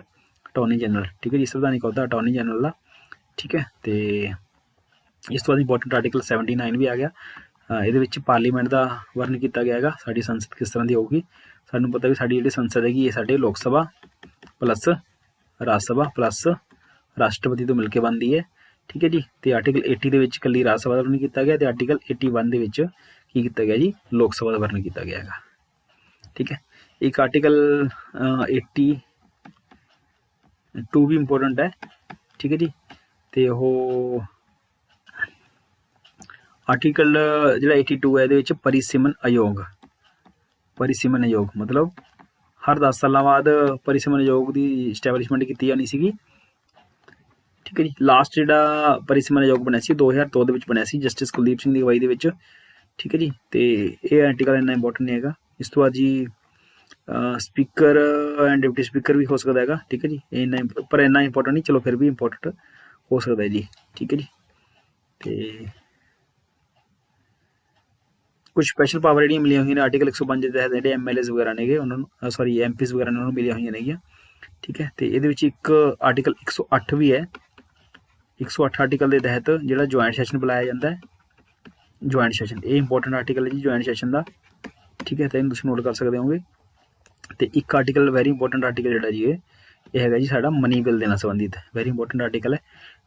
ਅਟਾਰਨੀ ਜਨਰਲ। ਠੀਕ ਹੈ ਜੀ, ਸੰਵਿਧਾਨਿਕ ਅਹੁਦਾ ਅਟਾਰਨੀ ਜਨਰਲ ਦਾ। ਠੀਕ ਹੈ। ਤੇ ਇਸ ਤੋਂ ਬਾਅਦ ਇੰਪੋਰਟੈਂਟ ਆਰਟੀਕਲ 79 ਵੀ ਆ ਗਿਆ। ਇਹਦੇ ਵਿੱਚ ਪਾਰਲੀਮੈਂਟ ਦਾ ਵਰਣਨ ਕੀਤਾ ਗਿਆ ਹੈਗਾ, ਸਾਡੀ ਸੰਸਦ ਕਿਸ ਤਰ੍ਹਾਂ ਦੀ ਹੋਊਗੀ। ਸਾਨੂੰ ਪਤਾ ਵੀ ਸਾਡੀ ਜਿਹੜੀ ਸੰਸਦ ਹੈਗੀ ਇਹ ਸਾਡੇ ਲੋਕ ਸਭਾ ਪਲੱਸ ਰਾਜ ਸਭਾ ਪਲੱਸ ਰਾਸ਼ਟਰਪਤੀ ਤੋਂ ਮਿਲ ਕੇ ਬਣਦੀ ਹੈ। ਠੀਕ ਹੈ ਜੀ। ਤੇ ਆਰਟੀਕਲ 80 ਦੇ ਵਿੱਚ ਇਕੱਲੀ ਰਾਜ ਸਭਾ ਦਾ ਵਰਣਨ ਕੀਤਾ ਗਿਆ। ਤੇ ਆਰਟੀਕਲ 81 ਦੇ ਵਿੱਚ ਕੀ ਕੀਤਾ ਗਿਆ ਜੀ, ਲੋਕ ਸਭਾ ਦਾ ਵਰਣਨ ਕੀਤਾ ਗਿਆ ਹੈਗਾ। ਠੀਕ ਹੈ। ਇੱਕ ਆਰਟੀਕਲ 82 ਵੀ ਇੰਪੋਰਟੈਂਟ ਹੈ। ਠੀਕ ਹੈ ਜੀ। ਤੇ ਉਹ ਆਰਟੀਕਲ ਜਿਹੜਾ 82 ਹੈ ਇਹਦੇ ਵਿੱਚ ਪਰਿਸੀਮਨ ਆਯੋਗ, ਪਰਿਸੀਮਨ ਆਯੋਗ ਮਤਲਬ ਹਰ 10 ਸਾਲਾਂ ਬਾਅਦ ਪਰਿਸੀਮਨ ਆਯੋਗ ਦੀ ਸਟੈਬਲਿਸ਼ਮੈਂਟ ਕੀਤੀ ਜਾਣੀ ਸੀਗੀ। ਠੀਕ ਹੈ ਜੀ। ਲਾਸਟ ਜਿਹੜਾ ਪਰਿਸੀਮਨ ਆਯੋਗ ਬਣਿਆ ਸੀ 2002 ਦੇ ਵਿੱਚ ਬਣਿਆ ਸੀ, ਜਸਟਿਸ ਕੁਲਦੀਪ ਸਿੰਘ ਦੀ ਅਗਵਾਈ ਦੇ ਵਿੱਚ। ਠੀਕ ਹੈ ਜੀ। ਤੇ ਇਹ ਆਰਟੀਕਲ ਇੰਨਾ ਇੰਪੋਰਟੈਂਟ ਨਹੀਂ ਹੈਗਾ। ਇਸ ਤੋਂ ਬਾਅਦ ਜੀ ਸਪੀਕਰ ਐਂਡ ਡਿਪਟੀ ਸਪੀਕਰ ਵੀ ਹੋ ਸਕਦਾ ਹੈਗਾ। ਠੀਕ ਹੈ ਜੀ। ਇੰਨਾ ਪਰ ਇੰਨਾ ਇੰਪੋਰਟੈਂਟ ਨਹੀਂ, ਚਲੋ ਫਿਰ ਵੀ ਇੰਪੋਰਟੈਂਟ ਹੋ ਸਕਦਾ ਹੈ ਜੀ। ਠੀਕ ਹੈ ਜੀ। ਤੇ ਕੁਝ ਸਪੈਸ਼ਲ ਪਾਵਰ ਜਿਹੜੀਆਂ ਮਿਲੀਆਂ ਹੋਈਆਂ ਨੇ ਆਰਟੀਕਲ 105 ਦੇ ਤਹਿਤ, ਜਿਹੜੇ MLAs ਵਗੈਰਾ ਨੇਗੇ ਉਹਨਾਂ ਨੂੰ, MPs ਵਗੈਰਾ ਉਹਨਾਂ ਨੂੰ ਮਿਲੀਆਂ ਹੋਈਆਂ ਨੇਗੀਆਂ। ਠੀਕ ਹੈ। ਤੇ ਇਹਦੇ ਵਿੱਚ ਇੱਕ ਆਰਟੀਕਲ 108 ਵੀ ਹੈ। 108 ਆਰਟੀਕਲ ਦੇ ਤਹਿਤ ਜਿਹੜਾ ਜੁਆਇੰਟ ਸੈਸ਼ਨ ਬੁਲਾਇਆ ਜਾਂਦਾ ਹੈ, ਜੁਆਇੰਟ ਸੈਸ਼ਨ, ਇਹ ਇੰਪੋਰਟੈਂਟ ਆਰਟੀਕਲ ਹੈ ਜੀ ਜੁਆਇੰਟ ਸੈਸ਼ਨ ਦਾ। ਠੀਕ ਹੈ। ਤਾਂ ਇਹਨੂੰ ਤੁਸੀਂ ਨੋਟ ਕਰ ਸਕਦੇ ਹੋਗੇ। ਤੇ ਇੱਕ ਆਰਟੀਕਲ ਵੈਰੀ ਇੰਪੋਰਟੈਂਟ ਆਰਟੀਕਲ ਜਿਹੜਾ ਜੀ ਇਹ ਹੈਗਾ ਜੀ ਸਾਡਾ ਮਨੀ ਬਿੱਲ ਦੇ ਨਾਲ ਸੰਬੰਧਿਤ, ਵੈਰੀ ਇੰਪੋਰਟੈਂਟ ਆਰਟੀਕਲ ਹੈ।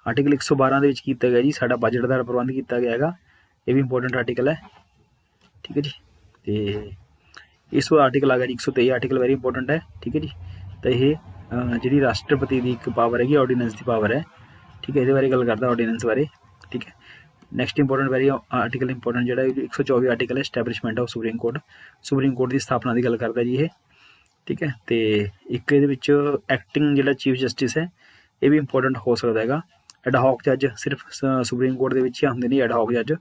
ਆਰਟੀਕਲ 112 ਦੇ ਵਿੱਚ ਕੀਤਾ ਗਿਆ ਜੀ ਸਾਡਾ ਬਜਟ ਦਾ ਪ੍ਰਬੰਧ ਕੀਤਾ ਗਿਆ ਹੈਗਾ, ਇਹ ਵੀ ਇੰਪੋਰਟੈਂਟ ਆਰਟੀਕਲ ਹੈ। ਠੀਕ ਹੈ ਜੀ। ਤੇ ਇਸ ਤੋਂ ਆਰਟੀਕਲ ਆ ਗਿਆ ਜੀ 123 ਆਰਟੀਕਲ, ਵੈਰੀ ਇੰਪੋਰਟੈਂਟ ਹੈ। ਠੀਕ ਹੈ ਜੀ। ਤਾਂ ਇਹ ਜਿਹੜੀ ਰਾਸ਼ਟਰਪਤੀ ਦੀ ਇੱਕ ਪਾਵਰ ਹੈਗੀ, ਆਰਡੀਨੈਂਸ ਦੀ ਪਾਵਰ ਹੈ। ਠੀਕ ਹੈ, ਇਹਦੇ ਬਾਰੇ ਗੱਲ ਕਰਦਾ ਆਰਡੀਨੈਂਸ ਬਾਰੇ। ਠੀਕ ਹੈ। Next important very article important ਜਿਹੜਾ 124 ਆਰਟੀਕਲ ਹੈ, establishment of supreme court, supreme court ਦੀ ਸਥਾਪਨਾ ਦੀ ਗੱਲ ਕਰਦਾ ਜੀ ਇਹ। ਠੀਕ ਹੈ। ਤੇ ਇੱਕ ਇਹਦੇ ਵਿੱਚ ਐਕਟਿੰਗ ਜਿਹੜਾ ਚੀਫ ਜਸਟਿਸ ਹੈ ਇਹ ਵੀ ਇੰਪੋਰਟੈਂਟ ਹੋ ਸਕਦਾ ਹੈਗਾ। ਐਡਹੌਕ ਜੱਜ ਸਿਰਫ ਸੁਪਰੀਮ ਕੋਰਟ ਦੇ ਵਿੱਚ ਹੀ ਹੁੰਦੇ ਨੇ ਐਡਹੌਕ ਜੱਜ।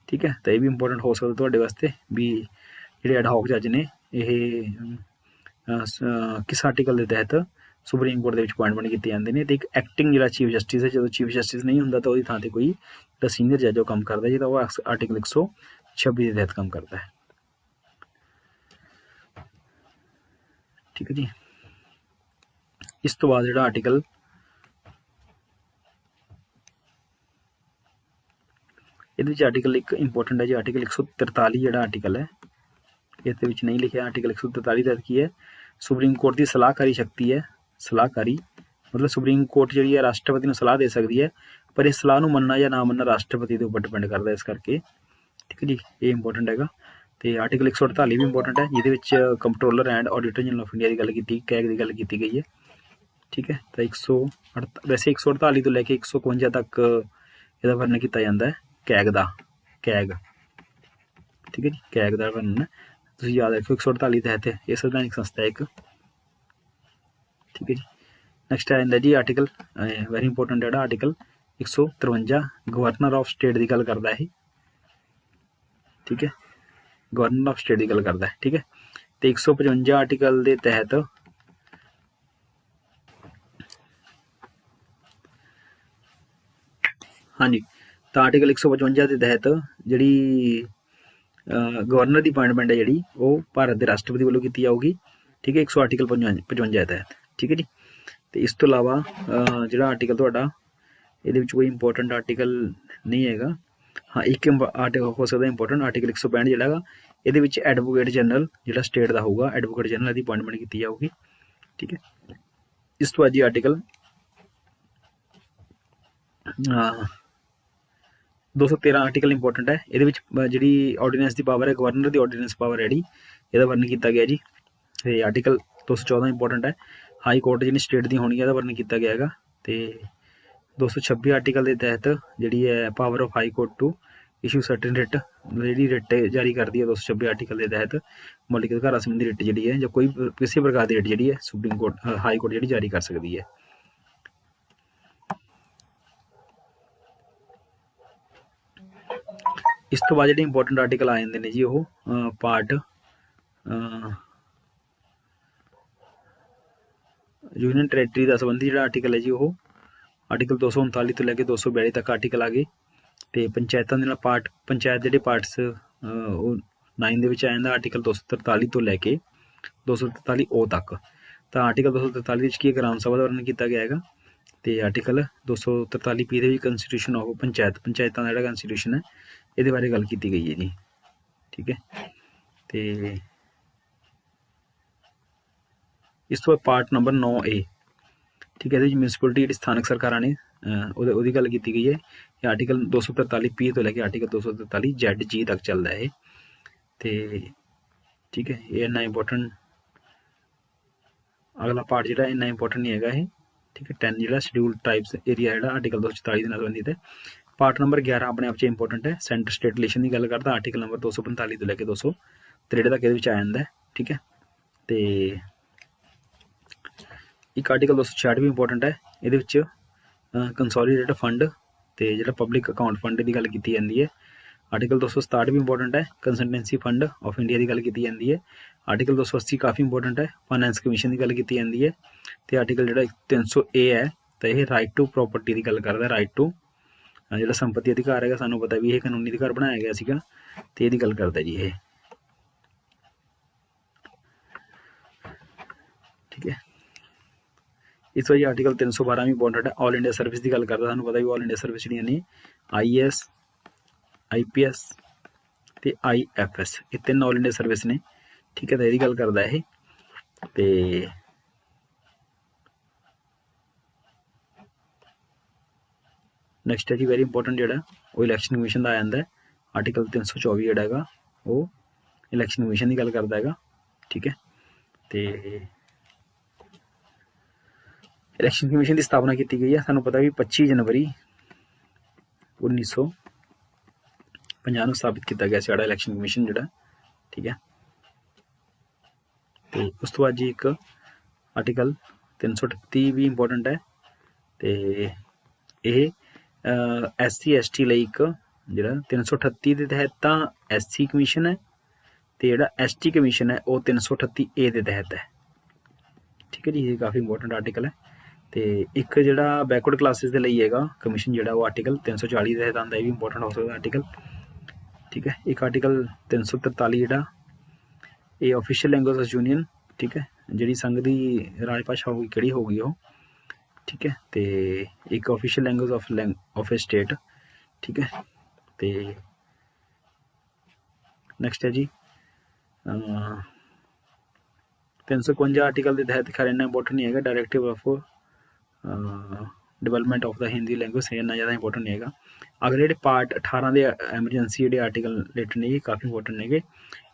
ਠੀਕ ਹੈ। ਤਾਂ ਇਹ ਵੀ ਇੰਪੋਰਟੈਂਟ ਹੋ ਸਕਦਾ ਤੁਹਾਡੇ ਵਾਸਤੇ ਵੀ ਜਿਹੜੇ ਐਡਹੌਕ ਜੱਜ ਨੇ ਇਹ ਕਿਸ ਆਰਟੀਕਲ ਦੇ ਤਹਿਤ ਸੁਪਰੀਮ ਕੋਰਟ ਦੇ ਵਿੱਚ ਅਪੁਆਇੰਟਮੈਂਟ ਕੀਤੇ ਜਾਂਦੇ ਨੇ। ਤੇ ਇੱਕ ਐਕਟਿੰਗ ਜਿਹੜਾ ਚੀਫ ਜਸਟਿਸ ਹੈ, ਜਦੋਂ ਚੀਫ ਜਸਟਿਸ ਨਹੀਂ ਹੁੰਦਾ ਤਾਂ ਉਹਦੀ ਥਾਂ ਤੇ ਕੋਈ ਜਿਹੜਾ ਸੀਨੀਅਰ ਜੱਜ ਉਹ ਕੰਮ ਕਰਦਾ, ਜਿਹਦਾ ਉਹ ਆਰਟੀਕਲ 126 ਦੇ ਤਹਿਤ ਕੰਮ ਕਰਦਾ ਹੈ। ਠੀਕ ਹੈ ਜੀ। ਇਸ ਤੋਂ ਬਾਅਦ ਜਿਹੜਾ ਆਰਟੀਕਲ ਇਹਦੇ ਵਿੱਚ ਆਰਟੀਕਲ ਇੱਕ ਇੰਪੋਰਟੈਂਟ ਹੈ ਜੀ, ਆਰਟੀਕਲ 143 ਜਿਹੜਾ ਆਰਟੀਕਲ ਹੈ ਇਹਦੇ ਵਿੱਚ ਨਹੀਂ ਲਿਖਿਆ। ਆਰਟੀਕਲ 143 ਦਾ ਕੀ ਹੈ, ਸੁਪਰੀਮ ਕੋਰਟ ਦੀ ਸਲਾਹਕਾਰੀ ਸ਼ਕਤੀ ਹੈ। ਸਲਾਹਕਾਰੀ ਮਤਲਬ ਸੁਪਰੀਮ ਕੋਰਟ ਜਿਹੜੀ ਹੈ ਰਾਸ਼ਟਰਪਤੀ ਨੂੰ ਸਲਾਹ ਦੇ ਸਕਦੀ ਹੈ, ਪਰ ਇਸ ਸਲਾਹ ਨੂੰ ਮੰਨਣਾ ਜਾਂ ਨਾ ਮੰਨਣਾ ਰਾਸ਼ਟਰਪਤੀ ਦੇ ਉੱਪਰ ਡਿਪੈਂਡ ਕਰਦਾ, ਇਸ ਕਰਕੇ ਠੀਕ ਹੈ ਜੀ, ਇਹ ਇੰਪੋਰਟੈਂਟ ਹੈਗਾ। ਤੇ ਆਰਟੀਕਲ 148 ਵੀ ਇੰਪੋਰਟੈਂਟ ਹੈ, ਜਿਹਦੇ ਵਿੱਚ comptroller and auditor general of India ਦੀ ਗੱਲ ਕੀਤੀ, ਕੈਗ ਦੀ ਗੱਲ ਕੀਤੀ ਗਈ ਹੈ। ਠੀਕ ਹੈ, ਤਾਂ ਵੈਸੇ 148 ਤੋਂ ਲੈ ਕੇ 151 ਤੱਕ ਇਹਦਾ ਵਰਣਨ ਕੀਤਾ ਜਾਂਦਾ ਹੈ, ਕੈਗ ਦਾ, ਕੈਗ। ਠੀਕ ਹੈ ਜੀ, ਕੈਗ ਦਾ ਵਰਣਨ ਤੁਸੀਂ ਯਾਦ ਰੱਖਿਓ 148 ਤਹਿਤ ਇਹ ਸੰਵਿਧਾਨਿਕ ਸੰਸਥਾ ਹੈ ਇੱਕ। ਠੀਕ ਹੈ ਜੀ। ਨੈਕਸਟ ਆ ਜਾਂਦਾ ਜੀ ਆਰਟੀਕਲ ਵੈਰੀ ਇੰਪੋਰਟੈਂਟ ਜਿਹੜਾ ਆਰਟੀਕਲ 153 ਗਵਰਨਰ ਆਫ ਸਟੇਟ ਦੀ ਗੱਲ ਕਰਦਾ ਇਹ। ਠੀਕ ਹੈ, ਗਵਰਨਰ ਆਫ ਸਟੇਟ ਦੀ ਗੱਲ ਕਰਦਾ ਹੈ। ਠੀਕ ਹੈ, ਤੇ 155 ਆਰਟੀਕਲ ਦੇ ਤਹਿਤ ਹਾਂਜੀ, ਤਾਂ ਆਰਟੀਕਲ 155 ਦੇ ਤਹਿਤ ਜਿਹੜੀ ਗਵਰਨਰ ਦੀ ਅਪੁਆਇੰਟਮੈਂਟ ਹੈ ਜਿਹੜੀ ਉਹ ਭਾਰਤ ਦੇ ਰਾਸ਼ਟਰਪਤੀ ਵੱਲੋਂ ਕੀਤੀ ਜਾਊਗੀ। ਠੀਕ ਹੈ, 100 ਆਰਟੀਕਲ 55 ਤਹਿਤ। ਠੀਕ ਹੈ ਜੀ। ਤੇ ਇਸ ਤੋਂ ਇਲਾਵਾ ਜਿਹੜਾ ਆਰਟੀਕਲ ਤੁਹਾਡਾ ਇਹਦੇ ਵਿੱਚ ਕੋਈ ਇੰਪੋਰਟੈਂਟ ਆਰਟੀਕਲ ਨਹੀਂ ਹੈਗਾ। ਹਾਂ, ਇੱਕ ਆਰਟੀਕਲ ਹੋ ਸਕਦਾ ਇੰਪੋਰਟੈਂਟ, ਆਰਟੀਕਲ 165 ਜਿਹੜਾ ਹੈਗਾ ਇਹਦੇ ਵਿੱਚ ਐਡਵੋਕੇਟ ਜਨਰਲ ਜਿਹੜਾ ਸਟੇਟ ਦਾ ਹੋਊਗਾ, ਐਡਵੋਕੇਟ ਜਨਰਲ ਦੀ ਅਪੁਆਇੰਟਮੈਂਟ ਕੀਤੀ ਜਾਊਗੀ। ਠੀਕ ਹੈ, ਇਸ ਤੋਂ ਬਾਅਦ ਜੀ ਆਰਟੀਕਲ 213 ਆਰਟੀਕਲ ਇੰਪੋਰਟੈਂਟ ਹੈ। ਇਹਦੇ ਵਿੱਚ ਜਿਹੜੀ ਆਰਡੀਨੈਂਸ ਦੀ ਪਾਵਰ ਹੈ, ਗਵਰਨਰ ਦੀ ਆਰਡੀਨੈਂਸ ਪਾਵਰ ਹੈ ਜਿਹੜੀ, ਇਹਦਾ ਵਰਣਨ ਕੀਤਾ ਗਿਆ ਜੀ। ਤੇ ਆਰਟੀਕਲ 214 ਇੰਪੋਰਟੈਂਟ ਹੈ, ਹਾਈ ਕੋਰਟ ਜਿਹੜੀ ਸਟੇਟ ਦੀ ਹੋਣੀ ਹੈ ਇਹਦਾ ਵਰਣਨ ਕੀਤਾ ਗਿਆ ਹੈਗਾ। ਤੇ 226 ਆਰਟੀਕਲ ਦੇ ਤਹਿਤ ਜਿਹੜੀ ਹੈ power of high court to issue certain writ, ਜਿਹੜੀ ਰਿਟ ਜਾਰੀ ਕਰਦੀ ਹੈ 226 ਆਰਟੀਕਲ ਦੇ ਤਹਿਤ ਮੌਲਿਕ ਅਧਿਕਾਰਾਂ ਸੰਬੰਧੀ ਰਿਟ ਜਿਹੜੀ ਹੈ, ਜਾਂ ਕੋਈ ਕਿਸੇ ਪ੍ਰਕਾਰ ਦੀ ਰਿਟ ਜਿਹੜੀ ਹੈ ਸੁਪਰੀਮ ਕੋਰਟ ਹਾਈ ਕੋਰਟ ਜਿਹੜੀ ਜਾਰੀ ਕਰ ਸਕਦੀ ਹੈ। ਇਸ ਤੋਂ ਬਾਅਦ ਜਿਹੜੇ ਇੰਪੋਰਟੈਂਟ ਆਰਟੀਕਲ ਆ ਜਾਂਦੇ ਨੇ ਜੀ ਉਹ ਪਾਰਟ ਯੂਨੀਅਨ ਟੈਰੀਟਰੀ ਦਾ ਸੰਬੰਧੀ ਜਿਹੜਾ ਆਰਟੀਕਲ ਹੈ ਜੀ ਉਹ ਆਰਟੀਕਲ 239 ਤੋਂ ਲੈ ਕੇ 242 ਤੱਕ ਆਰਟੀਕਲ ਆ ਗਏ। ਤੇ ਪੰਚਾਇਤਾਂ ਦੇ ਨਾਲ ਪੰਚਾਇਤ ਜਿਹੜੇ ਪਾਰਟਸ ਉਹ 9 ਦੇ ਵਿੱਚ ਆ ਜਾਂਦਾ, ਆਰਟੀਕਲ 243 ਤੋਂ ਲੈ ਕੇ 243 O ਤੱਕ। ਤਾਂ ਆਰਟੀਕਲ 243 ਵਿੱਚ ਕੀ ਗ੍ਰਾਮ ਸਭਾ ਦਾ ਵਰਣਨ ਕੀਤਾ ਗਿਆ ਹੈਗਾ। ਤੇ ਆਰਟੀਕਲ 243 P ਦੇ ਵਿੱਚ ਕੰਸਟੀਟਿਊਸ਼ਨ ਆਫ ਪੰਚਾਇਤਾਂ ਦਾ ਜਿਹੜਾ ਕੰਸਟੀਟਿਊਸ਼ਨ ਹੈ ਇਹਦੇ ਬਾਰੇ ਗੱਲ ਕੀਤੀ ਗਈ ਹੈ ਜੀ। ਠੀਕ ਹੈ, ਤੇ ਇਸ ਤੋਂ ਬਾਅਦ ਪਾਰਟ ਨੰਬਰ 9A। ਠੀਕ ਹੈ, ਇਹਦੇ ਵਿੱਚ ਮਿਊਨਿਸਪੈਲਿਟੀ ਜਿਹੜੀ ਸਥਾਨਕ ਸਰਕਾਰਾਂ ਨੇ ਉਹਦੀ ਗੱਲ ਕੀਤੀ ਗਈ ਹੈ। ਇਹ ਆਰਟੀਕਲ 243 P ਤੋਂ ਲੈ ਕੇ ਆਰਟੀਕਲ 243 ZG ਤੱਕ ਚੱਲਦਾ ਹੈ। ਤੇ ਠੀਕ ਹੈ, ਇਹ ਇੰਨਾ ਇੰਪੋਰਟੈਂਟ ਅਗਲਾ ਪਾਰਟ ਜਿਹੜਾ ਇੰਨਾ ਇੰਪੋਰਟੈਂਟ ਨਹੀਂ ਹੈਗਾ ਇਹ। ਠੀਕ ਹੈ, 10 ਜਿਹੜਾ ਸ਼ਡਿਊਲ ਟ੍ਰਾਈਬਸ ਏਰੀਆ ਜਿਹੜਾ ਆਰਟੀਕਲ 244 ਦੇ ਨਾਲ ਸੰਬੰਧਿਤ ਹੈ। ਪਾਰਟ ਨੰਬਰ 11 ਆਪਣੇ ਆਪ 'ਚ ਇੰਪੋਰਟੈਂਟ ਹੈ, ਸੈਂਟਰ ਸਟੇਟ ਰਿਲੇਸ਼ਨ ਦੀ ਗੱਲ ਕਰਦਾ, ਆਰਟੀਕਲ ਨੰਬਰ 245 ਤੋਂ ਲੈ ਕੇ 263 ਤੱਕ ਇਹਦੇ ਵਿੱਚ ਆ ਜਾਂਦਾ ਹੈ। ਠੀਕ ਹੈ, ਤੇ ਇੱਕ ਆਰਟੀਕਲ 266 ਵੀ ਇੰਪੋਰਟੈਂਟ ਹੈ। ਇਹਦੇ ਵਿੱਚ ਕੰਸੋਲੀਡੇਟਡ ਫੰਡ ਤੇ ਜਿਹੜਾ ਪਬਲਿਕ ਅਕਾਊਂਟ ਫੰਡ ਦੀ ਗੱਲ ਕੀਤੀ ਜਾਂਦੀ ਹੈ। ਆਰਟੀਕਲ 267 ਵੀ ਇੰਪੋਰਟੈਂਟ ਹੈ, ਕੰਸਲਟੈਂਸੀ ਫੰਡ ਆਫ ਇੰਡੀਆ ਦੀ ਗੱਲ ਕੀਤੀ ਜਾਂਦੀ ਹੈ। ਆਰਟੀਕਲ 280 ਕਾਫੀ ਇੰਪੋਰਟੈਂਟ ਹੈ, ਫਾਈਨੈਂਸ ਕਮਿਸ਼ਨ ਦੀ ਗੱਲ ਕੀਤੀ ਜਾਂਦੀ ਹੈ। ਤੇ ਆਰਟੀਕਲ ਜਿਹੜਾ 300A ਹੈ ਤਾਂ ਇਹ ਰਾਈਟ ਟੂ ਪ੍ਰੋਪਰਟੀ ਦੀ ਗੱਲ ਕਰਦਾ, ਰਾਈਟ ਟੂ ਜਿਹੜਾ ਸੰਪਤੀ ਅਧਿਕਾਰ ਹੈਗਾ, ਸਾਨੂੰ ਪਤਾ ਵੀ ਇਹ ਕਾਨੂੰਨੀ ਅਧਿਕਾਰ ਬਣਾਇਆ ਗਿਆ ਸੀਗਾ ਤੇ ਇਹਦੀ ਗੱਲ ਕਰਦਾ ਜੀ ਇਹ। ਠੀਕ ਹੈ, ਇਸ ਤੋਂ ਆਰਟੀਕਲ 312 ਵੀ ਇੰਪੋਰਟੈਂਟ ਹੈ, ਆਲ ਇੰਡੀਆ ਸਰਵਿਸ ਦੀ ਗੱਲ ਕਰਦਾ। ਸਾਨੂੰ ਪਤਾ ਵੀ ਆਲ ਇੰਡੀਆ ਸਰਵਿਸ ਜਿਹੜੀਆਂ ਨੇ IAS IPS ਤੇ IFS ਇਹ ਤਿੰਨ ਆਲ ਇੰਡੀਆ ਸਰਵਿਸ ਨੇ। ਠੀਕ ਹੈ, ਤਾਂ ਇਹਦੀ ਗੱਲ ਕਰਦਾ ਇਹ। ਤੇ ਨੈਕਸਟ ਹੈ ਜੀ ਵੈਰੀ ਇੰਪੋਰਟੈਂਟ ਜਿਹੜਾ ਉਹ ਇਲੈਕਸ਼ਨ ਕਮਿਸ਼ਨ ਦਾ ਆ ਜਾਂਦਾ ਹੈ। ਆਰਟੀਕਲ 324 ਜਿਹੜਾ ਹੈਗਾ ਉਹ ਇਲੈਕਸ਼ਨ ਕਮਿਸ਼ਨ ਦੀ ਗੱਲ ਕਰਦਾ ਹੈਗਾ। ਠੀਕ ਹੈ, ਤੇ ਇਲੈਕਸ਼ਨ ਕਮਿਸ਼ਨ ਦੀ ਸਥਾਪਨਾ ਕੀਤੀ ਗਈ ਹੈ, ਸਾਨੂੰ ਪਤਾ ਵੀ 25 ਜਨਵਰੀ 1950 ਨੂੰ ਸਥਾਪਿਤ ਕੀਤਾ ਗਿਆ ਸੀ ਸਾਡਾ ਇਲੈਕਸ਼ਨ ਕਮਿਸ਼ਨ ਜਿਹੜਾ। ਠੀਕ ਹੈ, ਤੇ ਉਸ ਤੋਂ ਬਾਅਦ ਜੀ ਇੱਕ ਆਰਟੀਕਲ 338 ਵੀ ਇੰਪੋਰਟੈਂਟ ਹੈ। ਤੇ ਇਹ SC ST ਲਈ ਇੱਕ ਜਿਹੜਾ 338 ਦੇ ਤਹਿਤ ਤਾਂ SC ਕਮਿਸ਼ਨ ਹੈ, ਤੇ ਜਿਹੜਾ ST ਕਮਿਸ਼ਨ ਹੈ ਉਹ 338A ਦੇ ਤਹਿਤ ਹੈ। ठीक है जी, ये काफ़ी इंपॉर्टेंट आर्टिकल है। तो एक ਜਿਹੜਾ ਬੈਕਵਰਡ ਕਲਾਸਿਸ ਦੇ ਲਈ ਹੈਗਾ ਕਮਿਸ਼ਨ ਜਿਹੜਾ ਉਹ ਆਰਟੀਕਲ 340 ਦੇ ਤਹਿਤ ਆਉਂਦਾ, ਇਹ ਵੀ ਇੰਪੋਰਟੈਂਟ ਹੋ ਸਕਦਾ ਆਰਟੀਕਲ। ਠੀਕ ਹੈ, ਇੱਕ ਆਰਟੀਕਲ 343 ਜਿਹੜਾ ਇਹ ਆਫੀਸ਼ੀਅਲ ਲੈਂਗੁਏਜ ਆਫ ਯੂਨੀਅਨ, ਠੀਕ ਹੈ, ਜਿਹੜੀ ਸੰਘ ਦੀ ਰਾਜ ਭਾਸ਼ਾ ਹੋਊਗੀ ਕਿਹੜੀ ਹੋਊਗੀ ਉਹ, ਠੀਕ ਹੈ। ਤੇ ਇੱਕ official language of A state, ਠੀਕ ਹੈ। ਤੇ ਨੈਕਸਟ ਹੈ ਜੀ 351 ਆਰਟੀਕਲ ਦੇ ਤਹਿਤ ਖੈਰ ਇੰਨਾ ਇੰਪੋਰਟੈਂਟ ਨਹੀਂ ਹੈਗਾ, directive of development of the Hindi language ਇੰਨਾ ਜ਼ਿਆਦਾ ਇੰਪੋਰਟੈਂਟ ਨਹੀਂ ਹੈਗਾ। ਅਗਰ ਜਿਹੜੇ ਪਾਰਟ 18 ਦੇ ਐਮਰਜੈਂਸੀ ਜਿਹੜੇ ਆਰਟੀਕਲ ਰਿਲੇਟਡ ਨੇ ਇਹ ਕਾਫੀ ਇੰਪੋਰਟੈਂਟ ਨੇਗੇ।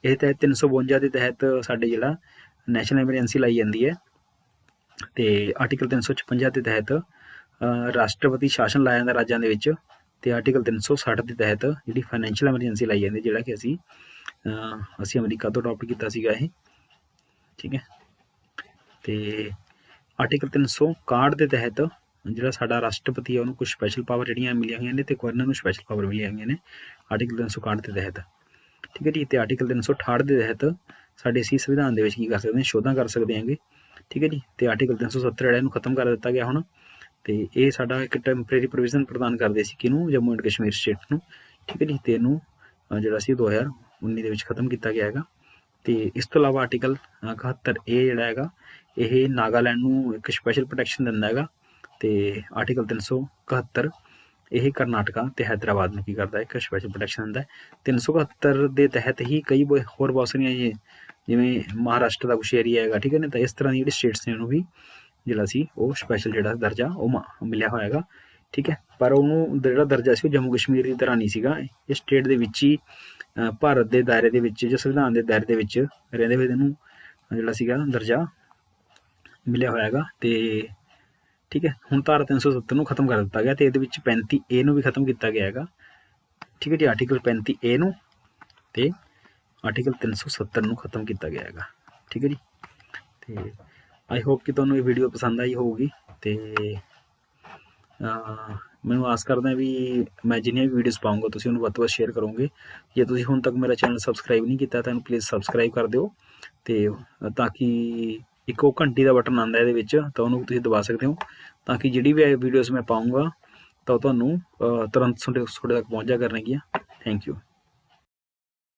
ਇਹ ਤਹਿਤ 352 ਦੇ ਤਹਿਤ ਸਾਡੇ ਜਿਹੜਾ ਨੈਸ਼ਨਲ ਐਮਰਜੈਂਸੀ ਲਾਈ ਜਾਂਦੀ ਹੈ। ਤੇ ਆਰਟੀਕਲ 356 ਦੇ ਤਹਿਤ ਰਾਸ਼ਟਰਪਤੀ ਸ਼ਾਸਨ ਲਾਇਆ ਜਾਂਦਾ ਰਾਜਾਂ ਦੇ ਵਿੱਚ। ਤੇ ਆਰਟੀਕਲ 360 ਦੇ ਤਹਿਤ ਜਿਹੜੀ ਫਾਈਨੈਂਸ਼ੀਅਲ ਐਮਰਜੈਂਸੀ ਲਾਈ ਜਾਂਦੀ, ਜਿਹੜਾ ਕਿ ਅਸੀਂ ਅਮਰੀਕਾ ਤੋਂ ਅਡੋਪਟ ਕੀਤਾ ਸੀਗਾ ਇਹ, ਠੀਕ ਹੈ। ਤੇ ਆਰਟੀਕਲ 361 ਦੇ ਤਹਿਤ ਜਿਹੜਾ ਸਾਡਾ ਰਾਸ਼ਟਰਪਤੀ ਹੈ ਉਹਨੂੰ ਕੁਝ ਸਪੈਸ਼ਲ ਪਾਵਰ ਜਿਹੜੀਆਂ ਮਿਲੀਆਂ ਹੋਈਆਂ ਨੇ ਤੇ ਗਵਰਨਰ ਨੂੰ ਸਪੈਸ਼ਲ ਪਾਵਰ ਮਿਲੀਆਂ ਹੋਈਆਂ ਨੇ ਆਰਟੀਕਲ 361 ਦੇ ਤਹਿਤ, ਠੀਕ ਹੈ ਜੀ। ਤੇ ਆਰਟੀਕਲ 368 ਦੇ ਤਹਿਤ ਸਾਡੇ ਅਸੀਂ ਸੰਵਿਧਾਨ ਦੇ ਵਿੱਚ ਕੀ ਕਰ ਸਕਦੇ ਹਾਂ, ਸ਼ੋਧਾਂ ਕਰ ਸਕਦੇ ਹਾਂਗੇ, ਠੀਕ ਹੈ ਜੀ। ਤੇ ਆਰਟੀਕਲ 370 ਜਿਹੜਾ ਇਹਨੂੰ ਖਤਮ ਕਰ ਦਿੱਤਾ ਗਿਆ ਹੁਣ। ਤੇ ਇਹ ਸਾਡਾ ਇੱਕ ਟੈਂਪਰੇਰੀ ਪ੍ਰੋਵੀਜ਼ਨ ਪ੍ਰਦਾਨ ਕਰਦੇ ਸੀ ਕਿਹਨੂੰ, ਜੰਮੂ ਐਂਡ ਕਸ਼ਮੀਰ ਸਟੇਟ ਨੂੰ, ਠੀਕ ਹੈ ਜੀ। ਤੇ ਇਹਨੂੰ ਜਿਹੜਾ ਸੀ 2019 ਦੇ ਵਿੱਚ ਖਤਮ ਕੀਤਾ ਗਿਆ ਹੈਗਾ। ਤੇ ਇਸ ਤੋਂ ਇਲਾਵਾ ਆਰਟੀਕਲ 71 ਇਹ ਜਿਹੜਾ ਹੈਗਾ ਇਹ ਨਾਗਾਲੈਂਡ ਨੂੰ ਇੱਕ ਸਪੈਸ਼ਲ ਪ੍ਰੋਟੈਕਸ਼ਨ ਦਿੰਦਾ ਹੈਗਾ। ਤੇ ਆਰਟੀਕਲ 371 ਇਹ ਕਰਨਾਟਕਾ ਤੇ ਹੈਦਰਾਬਾਦ ਨੂੰ ਕੀ ਕਰਦਾ, ਇੱਕ ਸਪੈਸ਼ਲ ਪ੍ਰੋਟੈਕਸ਼ਨ ਦਿੰਦਾ। 371 ਦੇ ਤਹਿਤ ਹੀ ਕਈ ਹੋਰ ਬਹੁਤ ਸਾਰੀਆਂ ਜਿਵੇਂ ਮਹਾਰਾਸ਼ਟਰ ਦਾ ਕੁਛ ਏਰੀਆ ਹੈਗਾ, ਠੀਕ ਹੈ ਨਾ। ਤਾਂ ਇਸ ਤਰ੍ਹਾਂ ਦੀ ਜਿਹੜੀ ਸਟੇਟਸ ਨੇ ਉਹਨੂੰ ਵੀ ਜਿਹੜਾ ਸੀ ਉਹ ਸਪੈਸ਼ਲ ਜਿਹੜਾ ਦਰਜਾ ਉਹ ਮਿਲਿਆ ਹੋਇਆ ਹੈਗਾ, ਠੀਕ ਹੈ। ਪਰ ਉਹਨੂੰ ਜਿਹੜਾ ਦਰਜਾ ਸੀ ਉਹ ਜੰਮੂ ਕਸ਼ਮੀਰ ਦੀ ਤਰ੍ਹਾਂ ਨਹੀਂ ਸੀਗਾ, ਇਹ ਸਟੇਟ ਦੇ ਵਿੱਚ ਹੀ ਭਾਰਤ ਦੇ ਦਾਇਰੇ ਦੇ ਵਿੱਚ ਜਾਂ ਸੰਵਿਧਾਨ ਦੇ ਦਾਇਰੇ ਦੇ ਵਿੱਚ ਰਹਿੰਦੇ ਹੋਏ ਇਹਨੂੰ ਜਿਹੜਾ ਸੀਗਾ ਦਰਜਾ ਮਿਲਿਆ ਹੋਇਆ ਹੈਗਾ। ਤੇ ਠੀਕ ਹੈ, ਹੁਣ ਧਾਰਾ 370 ਨੂੰ ਖਤਮ ਕਰ ਦਿੱਤਾ ਗਿਆ ਤੇ ਇਹਦੇ ਵਿੱਚ 35A ਨੂੰ ਵੀ ਖਤਮ ਕੀਤਾ ਗਿਆ ਹੈਗਾ, ਠੀਕ ਹੈ ਜੀ। ਆਰਟੀਕਲ 35A ਨੂੰ ਤੇ ਆਰਟੀਕਲ 370 ਨੂੰ ਖਤਮ ਕੀਤਾ ਗਿਆ ਹੈਗਾ, ਠੀਕ ਹੈ ਜੀ। ਤੇ ਆਈ ਹੋਪ ਕਿ ਤੁਹਾਨੂੰ ਇਹ ਵੀਡੀਓ ਪਸੰਦ ਆਈ ਹੋਊਗੀ। ਤੇ ਮੈਨੂੰ ਆਸ ਕਰਦਾ ਵੀ ਮੈਂ ਜਿੰਨੀਆਂ ਵੀ ਵੀਡੀਓਜ਼ ਪਾਊਂਗਾ ਤੁਸੀਂ ਉਹਨੂੰ ਵੱਧ ਤੋਂ ਵੱਧ ਸ਼ੇਅਰ ਕਰੋਗੇ। ਜੇ ਤੁਸੀਂ ਹੁਣ ਤੱਕ ਮੇਰਾ ਚੈਨਲ ਸਬਸਕ੍ਰਾਈਬ ਨਹੀਂ ਕੀਤਾ ਤਾਂ ਇਹਨੂੰ ਪਲੀਜ਼ ਸਬਸਕ੍ਰਾਈਬ ਕਰ ਦਿਓ। ਤੇ ਤਾਂ ਕਿ ਇੱਕ ਉਹ ਘੰਟੀ ਦਾ ਬਟਨ ਆਉਂਦਾ ਇਹਦੇ ਵਿੱਚ ਤਾਂ ਉਹਨੂੰ ਤੁਸੀਂ ਦਬਾ ਸਕਦੇ ਹੋ, ਤਾਂ ਕਿ ਜਿਹੜੀ ਵੀ ਵੀਡੀਓਜ਼ ਮੈਂ ਪਾਊਂਗਾ ਤਾਂ ਉਹ ਤੁਹਾਨੂੰ ਤੁਰੰਤ ਤੁਹਾਡੇ ਤੱਕ ਪਹੁੰਚ ਜਾ ਕਰਨਗੀਆਂ। Thank you.